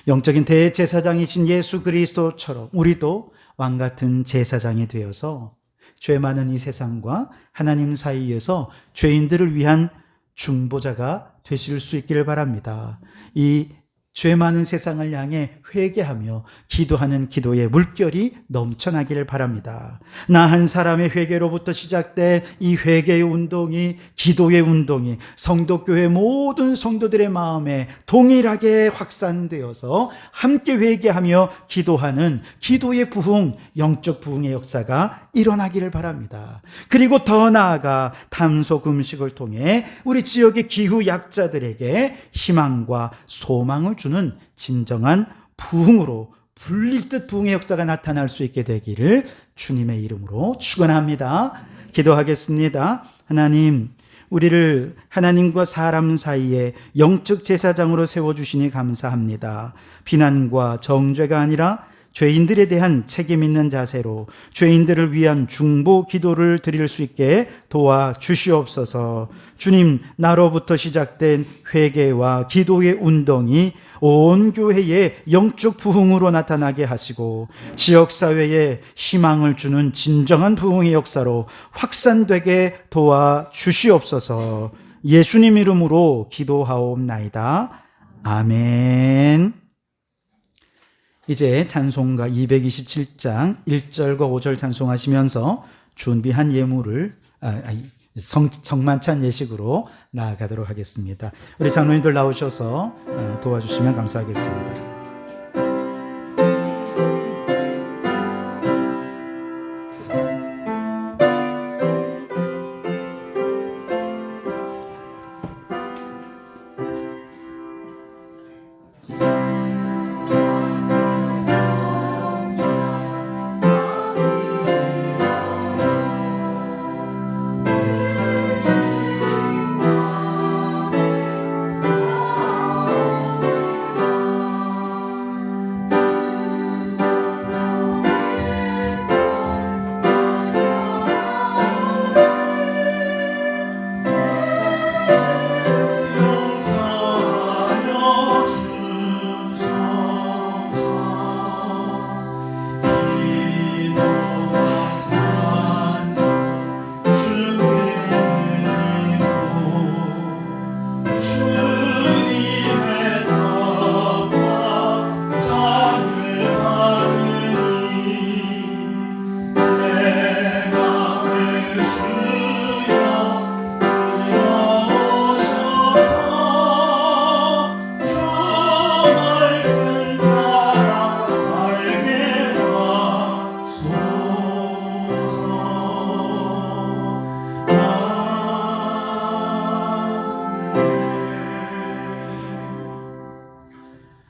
영적인 대제사장이신 예수 그리스도처럼 우리도 왕같은 제사장이 되어서 죄 많은 이 세상과 하나님 사이에서 죄인들을 위한 중보자가 되실 수 있기를 바랍니다. 이 죄 많은 세상을 향해 회개하며 기도하는 기도의 물결이 넘쳐나기를 바랍니다. 나 한 사람의 회개로부터 시작된 이 회개의 운동이, 기도의 운동이 성도교회 모든 성도들의 마음에 동일하게 확산되어서 함께 회개하며 기도하는 기도의 부흥, 영적 부흥의 역사가 일어나기를 바랍니다. 그리고 더 나아가 담소 금식을 통해 우리 지역의 기후 약자들에게 희망과 소망을 주는 진정한 부흥으로 불릴 듯 부흥의 역사가 나타날 수 있게 되기를 주님의 이름으로 축원합니다. 기도하겠습니다. 하나님, 우리를 하나님과 사람 사이에 영적 제사장으로 세워주시니 감사합니다. 비난과 정죄가 아니라 죄인들에 대한 책임 있는 자세로 죄인들을 위한 중보 기도를 드릴 수 있게 도와주시옵소서. 주님, 나로부터 시작된 회개와 기도의 운동이 온 교회의 영적 부흥으로 나타나게 하시고 지역사회에 희망을 주는 진정한 부흥의 역사로 확산되게 도와주시옵소서. 예수님 이름으로 기도하옵나이다. 아멘. 이제 찬송가 227장 1절과 5절 찬송하시면서 준비한 예물을 성만찬 예식으로 나아가도록 하겠습니다. 우리 장로님들 나오셔서 도와주시면 감사하겠습니다.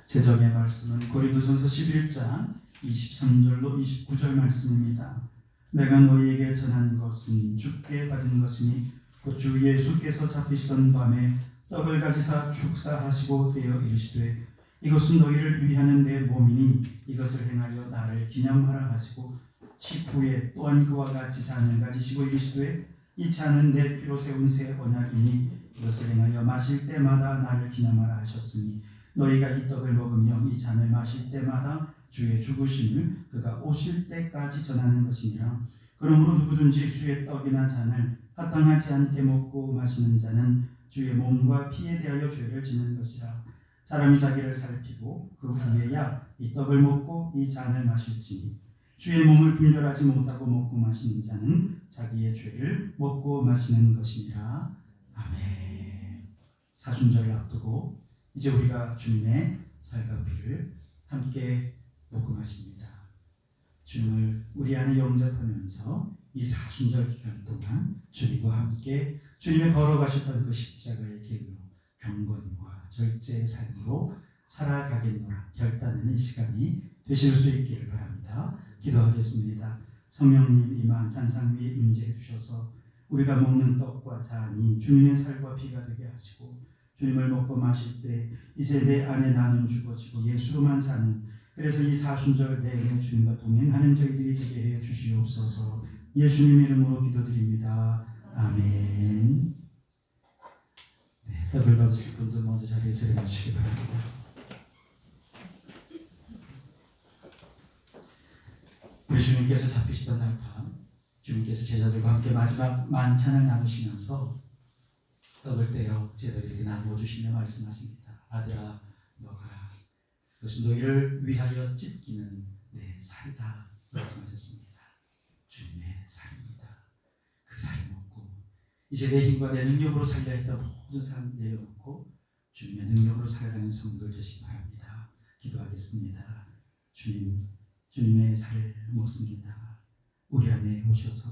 제적의 말씀은 고린도전서 11장 23절로 29절 말씀입니다. 내가 너희에게 전한 것은 주께 받은 것이니 곧 주 예수께서 잡히시던 밤에 떡을 가지사 축사하시고 떼어 이르시되 이것은 너희를 위하는 내 몸이니 이것을 행하여 나를 기념하라 하시고 식후에 또한 그와 같이 잔을 가지시고 이르시되 이 잔은 내 피로 세운 새 언약이니 이것을 행하여 마실 때마다 나를 기념하라 하셨으니 너희가 이 떡을 먹으며 이 잔을 마실 때마다 주의 죽으심을 그가 오실 때까지 전하는 것이니라. 그러므로 누구든지 주의 떡이나 잔을 합당하지 않게 먹고 마시는 자는 주의 몸과 피에 대하여 죄를 짓는 것이라. 사람이 자기를 살피고 그 후에야 이 떡을 먹고 이 잔을 마실지니 주의 몸을 분별하지 못하고 먹고 마시는 자는 자기의 죄를 먹고 마시는 것이니라. 아멘. 사순절을 앞두고 이제 우리가 주님의 살과 피를 함께 먹고 마십니다. 주님을 우리 안에 영접하면서 이 사순절 기간 동안 주님과 함께 주님의 걸어가셨던 그 십자가의 길로 경건과 절제의 삶으로 살아가겠노라 결단하는 이 시간이 되실 수 있기를 바랍니다. 기도하겠습니다. 성령님 임한 잔상 위에 임재해 주셔서 우리가 먹는 떡과 잔이 주님의 살과 피가 되게 하시고 주님을 먹고 마실 때 이제 내 안에 나는 죽어지고 예수로만 사는 그래서 이 사순절 내내 주님과 동행하는 저희들이 되게 해 주시옵소서. 예수님 이름으로 기도드립니다. 아멘. 네, 떡을 받으실 분들 먼저 자리에 들어가 주시기 바랍니다. 우리 주님께서 잡히시던 날 밤 주님께서 제자들과 함께 마지막 만찬을 나누시면서 떡을 떼어 제자들에게 나누어 주시며 말씀하십니다. 아들아 먹어라. 그것은 너희를 위하여 찢기는 내 살이다 말씀하셨습니다. 주님의 살입니다. 그 살을 먹고 이제 내 힘과 내 능력으로 살려 했던 모든 사람 내려놓고 주님의 능력으로 살아가는 성도들 되시기 바랍니다. 기도하겠습니다. 주님의 살을 먹습니다. 우리 안에 오셔서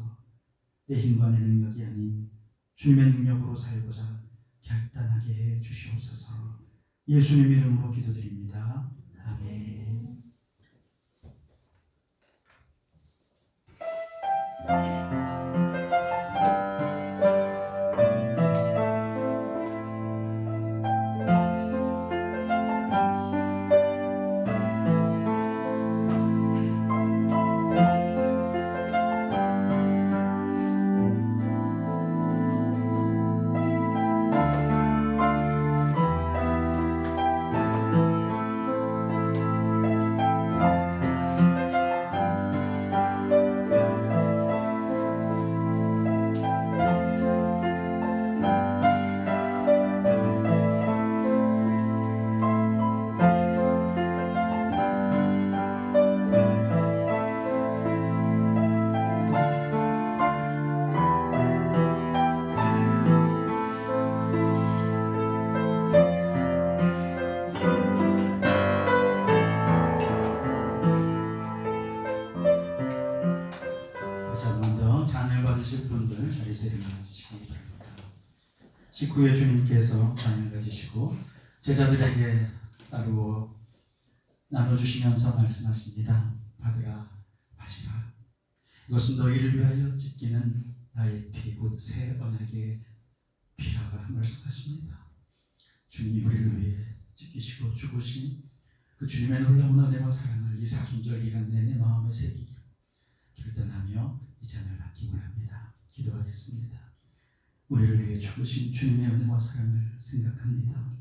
내 힘과 내 능력이 아닌 주님의 능력으로 살고자 결단하게 해 주시옵소서. 예수님 이름으로 기도드립니다. 아멘. 받으실 분들 자리에서 일어나 주시기 바랍니다. 식후에 주님께서 잔을 가지시고 제자들에게 따르어 나눠주시면서 말씀하십니다. 받으라, 마시라. 이것은 너희를 위하여 찢기는 나의 피, 곧 새 언약의 피라고 말씀하십니다. 주님이 우리를 위해 찢기시고 죽으신 그 주님의 놀라운 은혜와 사랑을 이 사순절 기간 내내 마음에 새기기로 결단하며 이 잔을 받기 바랍니다. 기도하겠습니다. 우리를 위해 죽으신 주님의 은혜와 사랑을 생각합니다.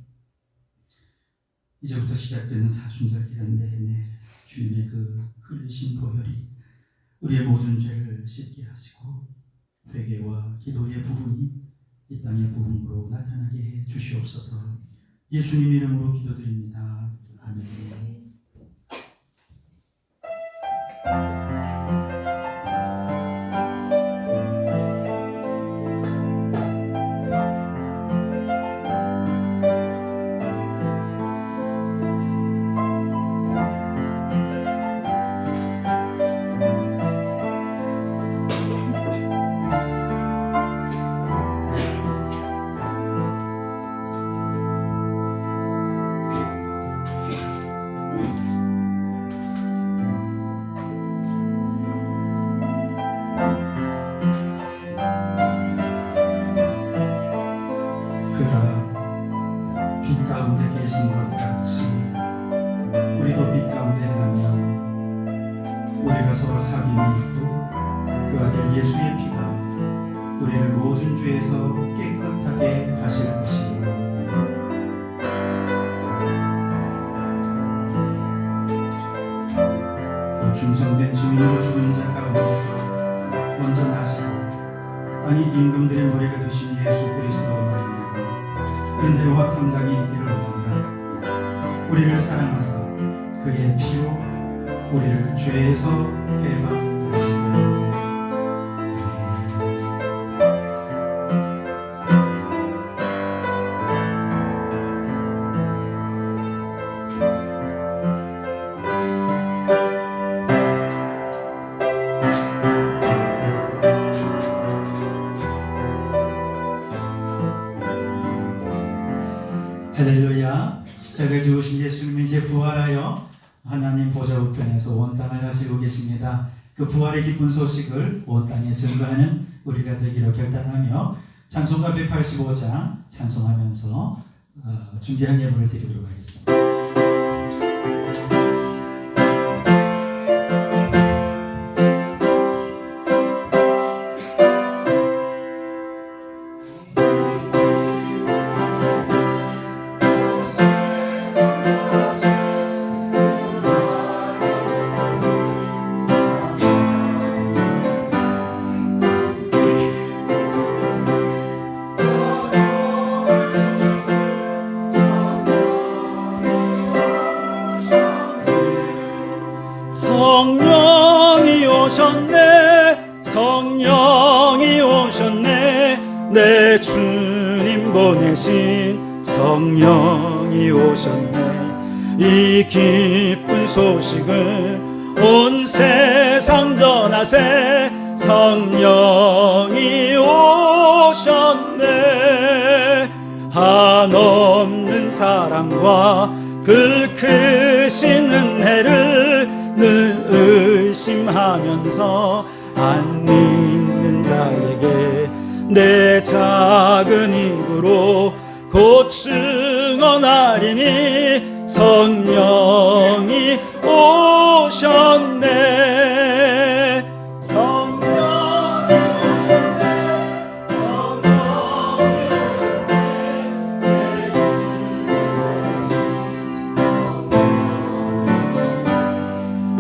이제부터 시작되는 사순절 기간 내내 주님의 그 흘리신 보혈이 우리의 모든 죄를 씻게 하시고 회개와 기도의 부흥이 이 땅의 부흥으로 나타나게 해 주시옵소서. 예수님 이름으로 기도드립니다. 아멘. 빛 가운데 계신 것 같이 우리도 빛 가운데 가면 우리가 서로 사귐이 있고 그 아들 예수의 피가 우리를 모든 죄에서 깨끗하게 하실 것이요 또 중성된 증인으로 죽은 자 가운데서 먼저 나시고 땅의 임금들의 머리가 되신 예수 그리스도로 말미암아 은혜와 평강이 있기를 원하노라. 우리를 사랑하사 그의 피로 우리를 죄에서 해방하시고 할렐루야. 십자가에 죽으신 예수님이 이제 부활하여 하나님 보좌 우편에서 온 땅을 다스리고 계십니다. 그 부활의 기쁜 소식을 온 땅에 증거하는 우리가 되기로 결단하며 찬송가 185장 찬송하면서 준비한 예물을 드리도록 하겠습니다. 보내신 성령이 오셨네. 이 기쁜 소식을 온 세상 전하세. 성령이 오셨네. 한없는 사랑과 그 크신 은혜를 늘 의심하면서 안 믿는 자에게 내 작은 입으로 곧 증언하리니 성령이 오셨네. 성령이 오셨네. 성령이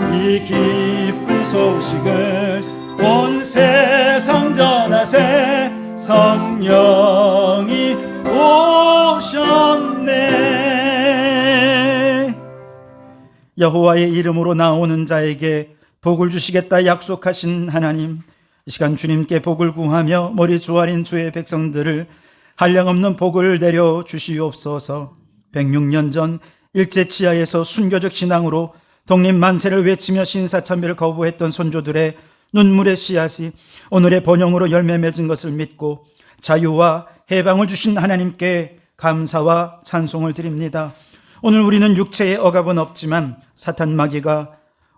오셨네. 이 기쁜 소식을 온 세상 전하세. 성령이 오셨네. 여호와의 이름으로 나오는 자에게 복을 주시겠다 약속하신 하나님, 이 시간 주님께 복을 구하며 머리 조아린 주의 백성들을 한량없는 복을 내려 주시옵소서. 106년 전 일제 치하에서 순교적 신앙으로 독립 만세를 외치며 신사참배를 거부했던 손조들의 눈물의 씨앗이 오늘의 번영으로 열매 맺은 것을 믿고 자유와 해방을 주신 하나님께 감사와 찬송을 드립니다. 오늘 우리는 육체의 억압은 없지만 사탄 마귀가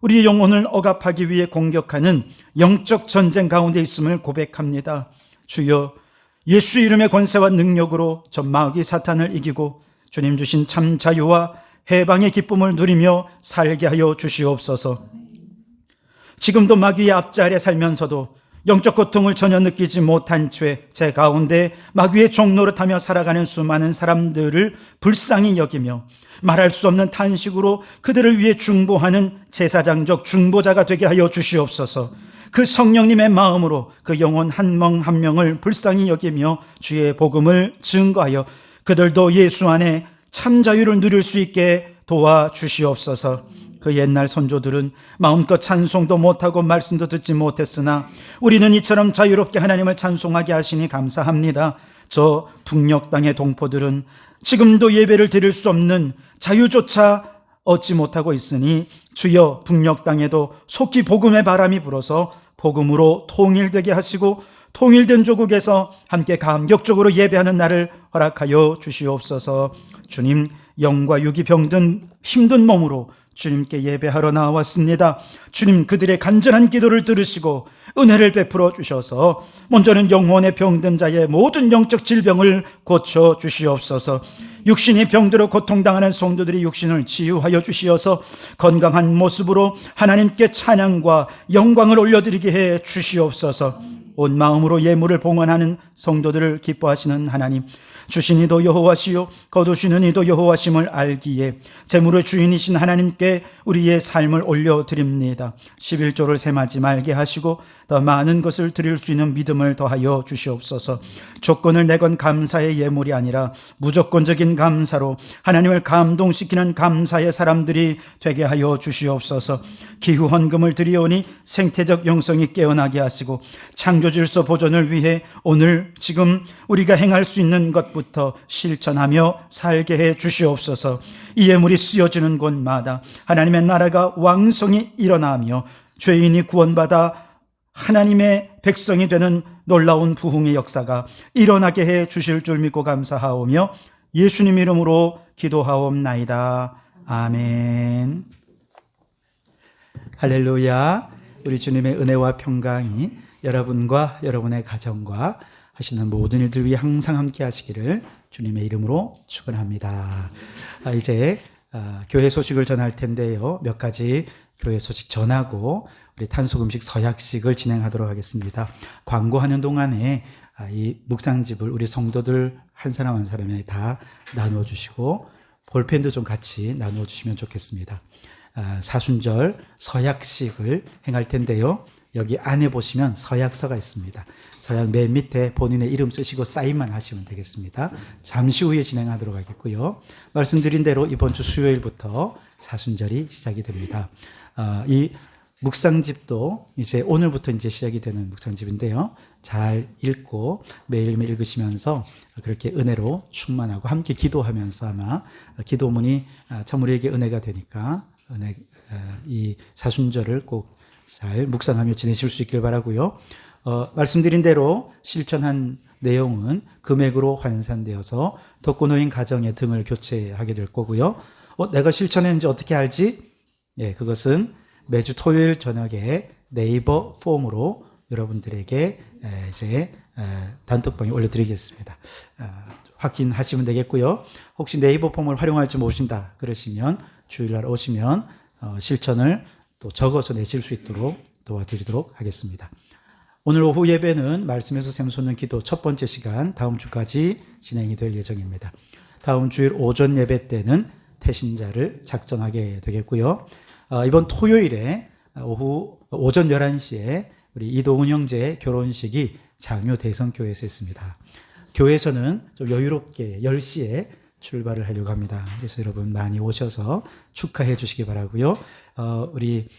우리의 영혼을 억압하기 위해 공격하는 영적 전쟁 가운데 있음을 고백합니다. 주여, 예수 이름의 권세와 능력으로 저 마귀 사탄을 이기고 주님 주신 참 자유와 해방의 기쁨을 누리며 살게 하여 주시옵소서. 지금도 마귀의 앞자리에 살면서도 영적 고통을 전혀 느끼지 못한 채 제 가운데 마귀의 종노릇하며 살아가는 수많은 사람들을 불쌍히 여기며 말할 수 없는 탄식으로 그들을 위해 중보하는 제사장적 중보자가 되게 하여 주시옵소서. 그 성령님의 마음으로 그 영혼 한 명 한 명을 불쌍히 여기며 주의 복음을 증거하여 그들도 예수 안에 참 자유를 누릴 수 있게 도와주시옵소서. 그 옛날 선조들은 마음껏 찬송도 못하고 말씀도 듣지 못했으나 우리는 이처럼 자유롭게 하나님을 찬송하게 하시니 감사합니다. 저 북녘 땅의 동포들은 지금도 예배를 드릴 수 없는 자유조차 얻지 못하고 있으니 주여, 북녘 땅에도 속히 복음의 바람이 불어서 복음으로 통일되게 하시고 통일된 조국에서 함께 감격적으로 예배하는 날을 허락하여 주시옵소서. 주님, 영과 육이 병든 힘든 몸으로 주님께 예배하러 나왔습니다. 주님, 그들의 간절한 기도를 들으시고 은혜를 베풀어 주셔서 먼저는 영혼의 병든 자의 모든 영적 질병을 고쳐 주시옵소서. 육신이 병들어 고통당하는 성도들이 육신을 치유하여 주시어서 건강한 모습으로 하나님께 찬양과 영광을 올려드리게 해 주시옵소서. 온 마음으로 예물을 봉헌하는 성도들을 기뻐하시는 하나님, 주신 이도 여호와시요 거두시는 이도 여호와심을 알기에 재물의 주인이신 하나님께 우리의 삶을 올려드립니다. 11조를 셈하지 말게 하시고 더 많은 것을 드릴 수 있는 믿음을 더하여 주시옵소서. 조건을 내건 감사의 예물이 아니라 무조건적인 감사로 하나님을 감동시키는 감사의 사람들이 되게 하여 주시옵소서. 기후 헌금을 드리오니 생태적 영성이 깨어나게 하시고 창조질서 보존을 위해 오늘 지금 우리가 행할 수 있는 것부터 실천하며 살게 해 주시옵소서. 이 예물이 쓰여지는 곳마다 하나님의 나라가 왕성히 일어나며 죄인이 구원받아 하나님의 백성이 되는 놀라운 부흥의 역사가 일어나게 해 주실 줄 믿고 감사하오며 예수님 이름으로 기도하옵나이다. 아멘. 할렐루야. 우리 주님의 은혜와 평강이 여러분과 여러분의 가정과 하시는 모든 일들 위해 항상 함께 하시기를 주님의 이름으로 축원합니다. 이제 교회 소식을 전할 텐데요. 몇 가지 교회 소식 전하고 우리 탄소금식 서약식을 진행하도록 하겠습니다. 광고하는 동안에 이 묵상집을 우리 성도들 한 사람 한 사람에 다 나누어 주시고 볼펜도 좀 같이 나누어 주시면 좋겠습니다. 사순절 서약식을 행할 텐데요. 여기 안에 보시면 서약서가 있습니다. 서약 맨 밑에 본인의 이름 쓰시고 사인만 하시면 되겠습니다. 잠시 후에 진행하도록 하겠고요. 말씀드린 대로 이번 주 수요일부터 사순절이 시작이 됩니다. 이 묵상집도 이제 오늘부터 이제 시작이 되는 묵상집인데요. 잘 읽고 매일매일 읽으시면서 그렇게 은혜로 충만하고 함께 기도하면서 아마 기도문이 참 우리에게 은혜가 되니까 이 사순절을 꼭 잘 묵상하며 지내실 수 있길 바라고요. 말씀드린 대로 실천한 내용은 금액으로 환산되어서 독거노인 가정의 등을 교체하게 될 거고요. 내가 실천했는지 어떻게 알지? 예, 그것은 매주 토요일 저녁에 네이버 폼으로 여러분들에게 이제 단톡방에 올려드리겠습니다. 확인하시면 되겠고요. 혹시 네이버 폼을 활용할지 모르신다 그러시면 주일날 오시면 실천을 또 적어서 내실 수 있도록 도와드리도록 하겠습니다. 오늘 오후 예배는 말씀에서 샘솟는 기도 첫 번째 시간 다음 주까지 진행이 될 예정입니다. 다음 주일 오전 예배 때는 태신자를 작정하게 되겠고요. 이번 토요일에 오전 11시에 우리 이동훈 형제 결혼식이 장요 대성교회에서 했습니다. 교회에서는 좀 여유롭게 10시에 출발을 하려고 합니다. 그래서 여러분 많이 오셔서 축하해 주시기 바라고요. 우리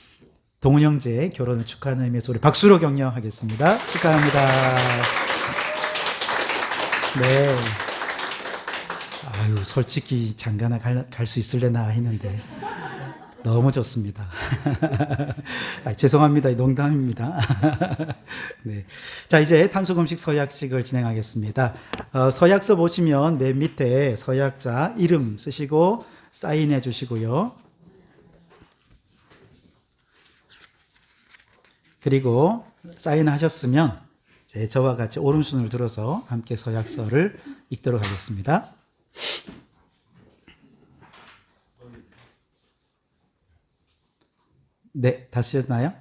동훈 형제 결혼을 축하하는 의미에서 우리 박수로 격려하겠습니다. 축하합니다. 네. 아유, 솔직히 장가나 갈 수 있을래나 했는데 너무 좋습니다. 죄송합니다. 농담입니다. 네. 자, 이제 탄소금식 서약식을 진행하겠습니다. 서약서 보시면 맨 밑에 서약자 이름 쓰시고 사인해 주시고요. 그리고 사인하셨으면 이제 저와 같이 오른손을 들어서 함께 서약서를 읽도록 하겠습니다. 네, 다시 했나요?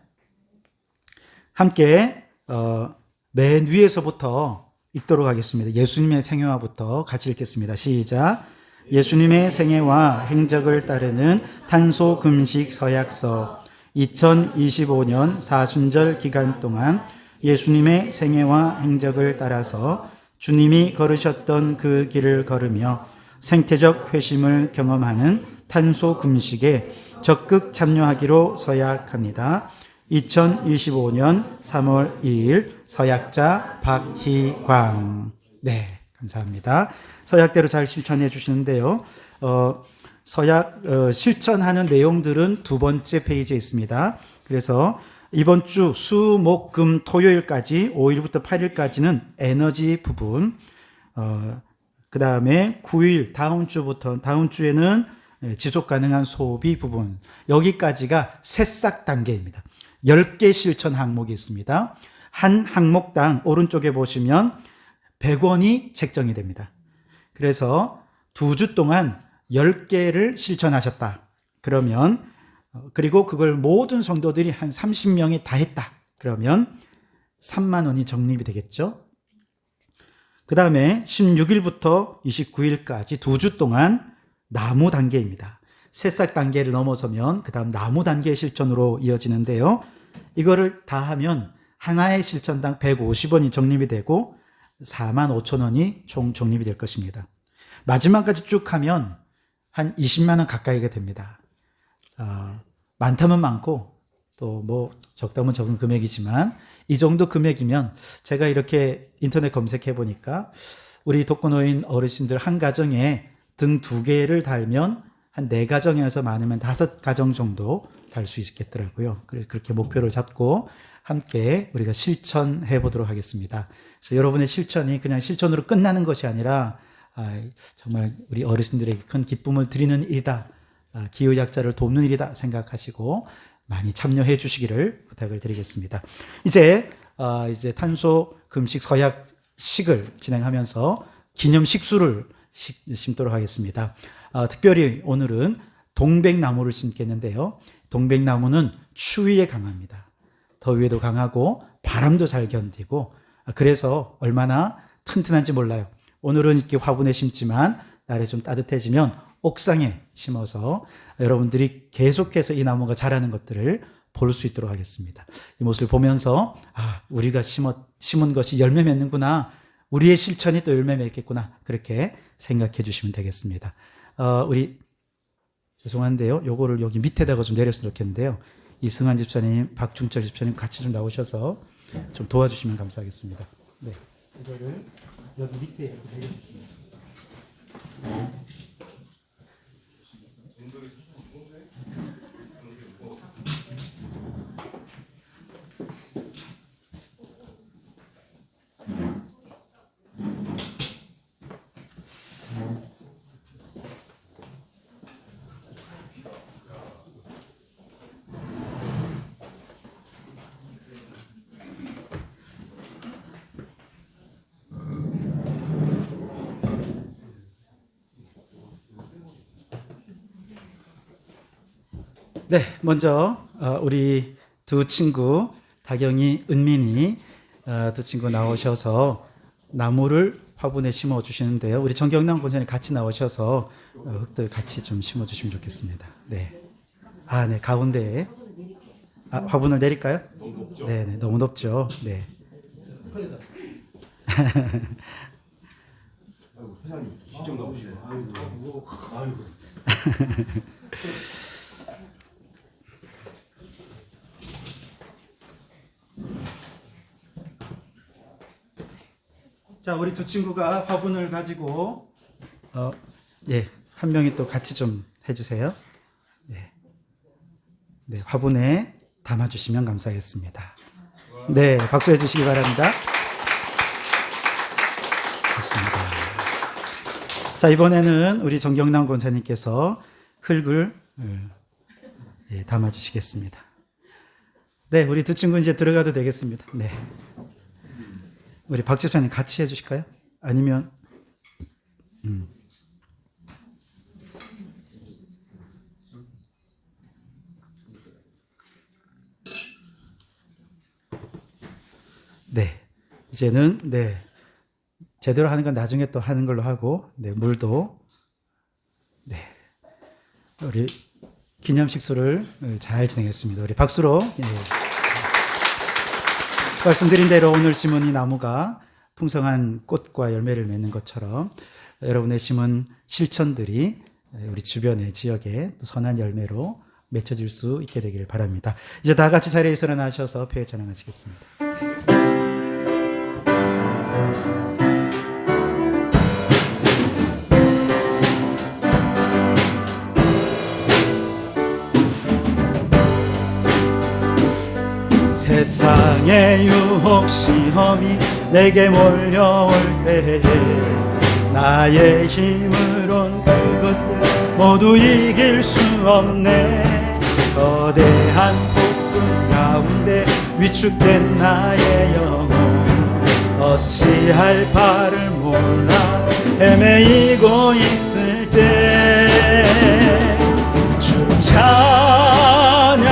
함께 맨 위에서부터 읽도록 하겠습니다. 예수님의 생애화부터 같이 읽겠습니다. 시작. 예수님의 생애와 행적을 따르는 탄소 금식 서약서 2025년 사순절 기간 동안 예수님의 생애와 행적을 따라서 주님이 걸으셨던 그 길을 걸으며 생태적 회심을 경험하는 탄소 금식에 적극 참여하기로 서약합니다. 2025년 3월 2일 서약자 박희광. 네, 감사합니다. 서약대로 잘 실천해 주시는데요. 서약 실천하는 내용들은 두 번째 페이지에 있습니다. 그래서 이번 주 수, 목, 금, 토요일까지 5일부터 8일까지는 에너지 부분, 그 다음에 9일 다음 주에는 지속 가능한 소비 부분, 여기까지가 새싹 단계입니다. 10개 실천 항목이 있습니다. 한 항목당 오른쪽에 보시면 100원이 책정이 됩니다. 그래서 2주 동안 10개를 실천하셨다. 그러면 그리고 그걸 모든 성도들이 한 30명이 다 했다. 그러면 3만 원이 적립이 되겠죠. 그 다음에 16일부터 29일까지 2주 동안 나무 단계입니다. 새싹 단계를 넘어서면 그 다음 나무 단계 실천으로 이어지는데요. 이거를 다 하면 하나의 실천당 150원이 적립이 되고 4만 5천 원이 총 적립이 될 것입니다. 마지막까지 쭉 하면 한 20만 원 가까이가 됩니다. 많다면 많고 또 뭐 적다면 적은 금액이지만 이 정도 금액이면 제가 이렇게 인터넷 검색해 보니까 우리 독거노인 어르신들 한 가정에 등 2개를 달면 한 4가정에서 많으면 5가정 정도 달 수 있겠더라고요. 그렇게 목표를 잡고 함께 우리가 실천해 보도록 하겠습니다. 그래서 여러분의 실천이 그냥 실천으로 끝나는 것이 아니라 정말 우리 어르신들에게 큰 기쁨을 드리는 일이다. 기후약자를 돕는 일이다 생각하시고 많이 참여해 주시기를 부탁을 드리겠습니다. 이제 탄소 금식 서약식을 진행하면서 기념 식수를 심도록 하겠습니다. 특별히 오늘은 동백나무를 심겠는데요. 동백나무는 추위에 강합니다. 더위에도 강하고 바람도 잘 견디고 그래서 얼마나 튼튼한지 몰라요. 오늘은 이렇게 화분에 심지만 날이 좀 따뜻해지면 옥상에 심어서 여러분들이 계속해서 이 나무가 자라는 것들을 볼 수 있도록 하겠습니다. 이 모습을 보면서 우리가 심은 것이 열매 맺는구나. 우리의 실천이 또 열매 맺겠구나. 그렇게 생각해 주시면 되겠습니다. 우리 죄송한데요. 요거를 여기 밑에다가 좀 내렸으면 좋겠는데요. 이승환 집사님, 박중철 집사님 같이 좀 나오셔서 좀 도와주시면 감사하겠습니다. 네, 이거를 여기 밑에 이렇게 내려주시면 좋겠습니다. 네, 먼저 우리 두 친구 다경이, 은민이 두 친구 나오셔서 나무를 화분에 심어 주시는데요. 우리 정경남 권사님 같이 나오셔서 흙들 같이 좀 심어 주시면 좋겠습니다. 네, 네, 가운데에 화분을 내릴까요? 너무 높죠. 네, 너무 높죠. 네. 아이고, 회장님 직접 나오시네. 아이고. 자, 우리 두 친구가 화분을 가지고 한 명이 또 같이 좀 해주세요. 네, 화분에 담아주시면 감사하겠습니다. 네, 박수해 주시기 바랍니다. 좋습니다. 자, 이번에는 우리 정경남 권사님께서 흙을 담아주시겠습니다. 네, 우리 두 친구 이제 들어가도 되겠습니다. 네. 우리 박 집사님 같이 해주실까요? 아니면 네, 이제는 제대로 하는 건 나중에 또 하는 걸로 하고, 물도 우리 기념식수를 잘 진행했습니다. 우리 박수로. 말씀드린 대로 오늘 심은 이 나무가 풍성한 꽃과 열매를 맺는 것처럼 여러분의 심은 실천들이 우리 주변의 지역에 또 선한 열매로 맺혀질 수 있게 되기를 바랍니다. 이제 다 같이 자리에서 일어나셔서 표회 찬양하시겠습니다. 세상의 유혹 시험이 내게 몰려올 때에 나의 힘으론 그것들 모두 이길 수 없네. 거대한 폭풍 가운데 위축된 나의 영혼 어찌할 바를 몰라 헤매이고 있을 때 주를 찬양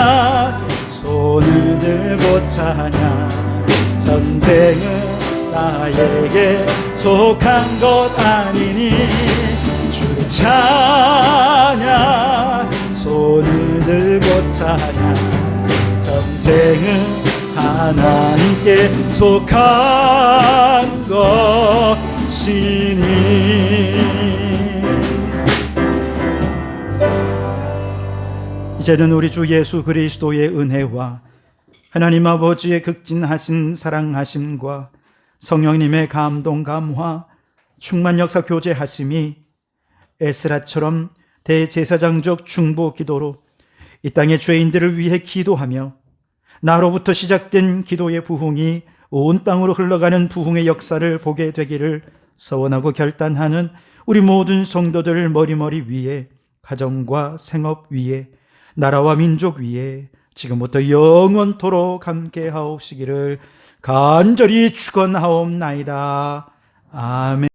손을 들고 찬양 전쟁은 나에게 속한 것 아니니 주를 찬양 손을 들고 찬양 전쟁은 하나님께 속한 것이니. 이제는 우리 주 예수 그리스도의 은혜와 하나님 아버지의 극진하신 사랑하심과 성령님의 감동 감화 충만 역사 교제하심이 에스라처럼 대제사장적 중보 기도로 이 땅의 죄인들을 위해 기도하며 나로부터 시작된 기도의 부흥이 온 땅으로 흘러가는 부흥의 역사를 보게 되기를 서원하고 결단하는 우리 모든 성도들 머리머리 위에 가정과 생업 위에 나라와 민족 위에 지금부터 영원토록 함께 하옵시기를 간절히 축원하옵나이다. 아멘.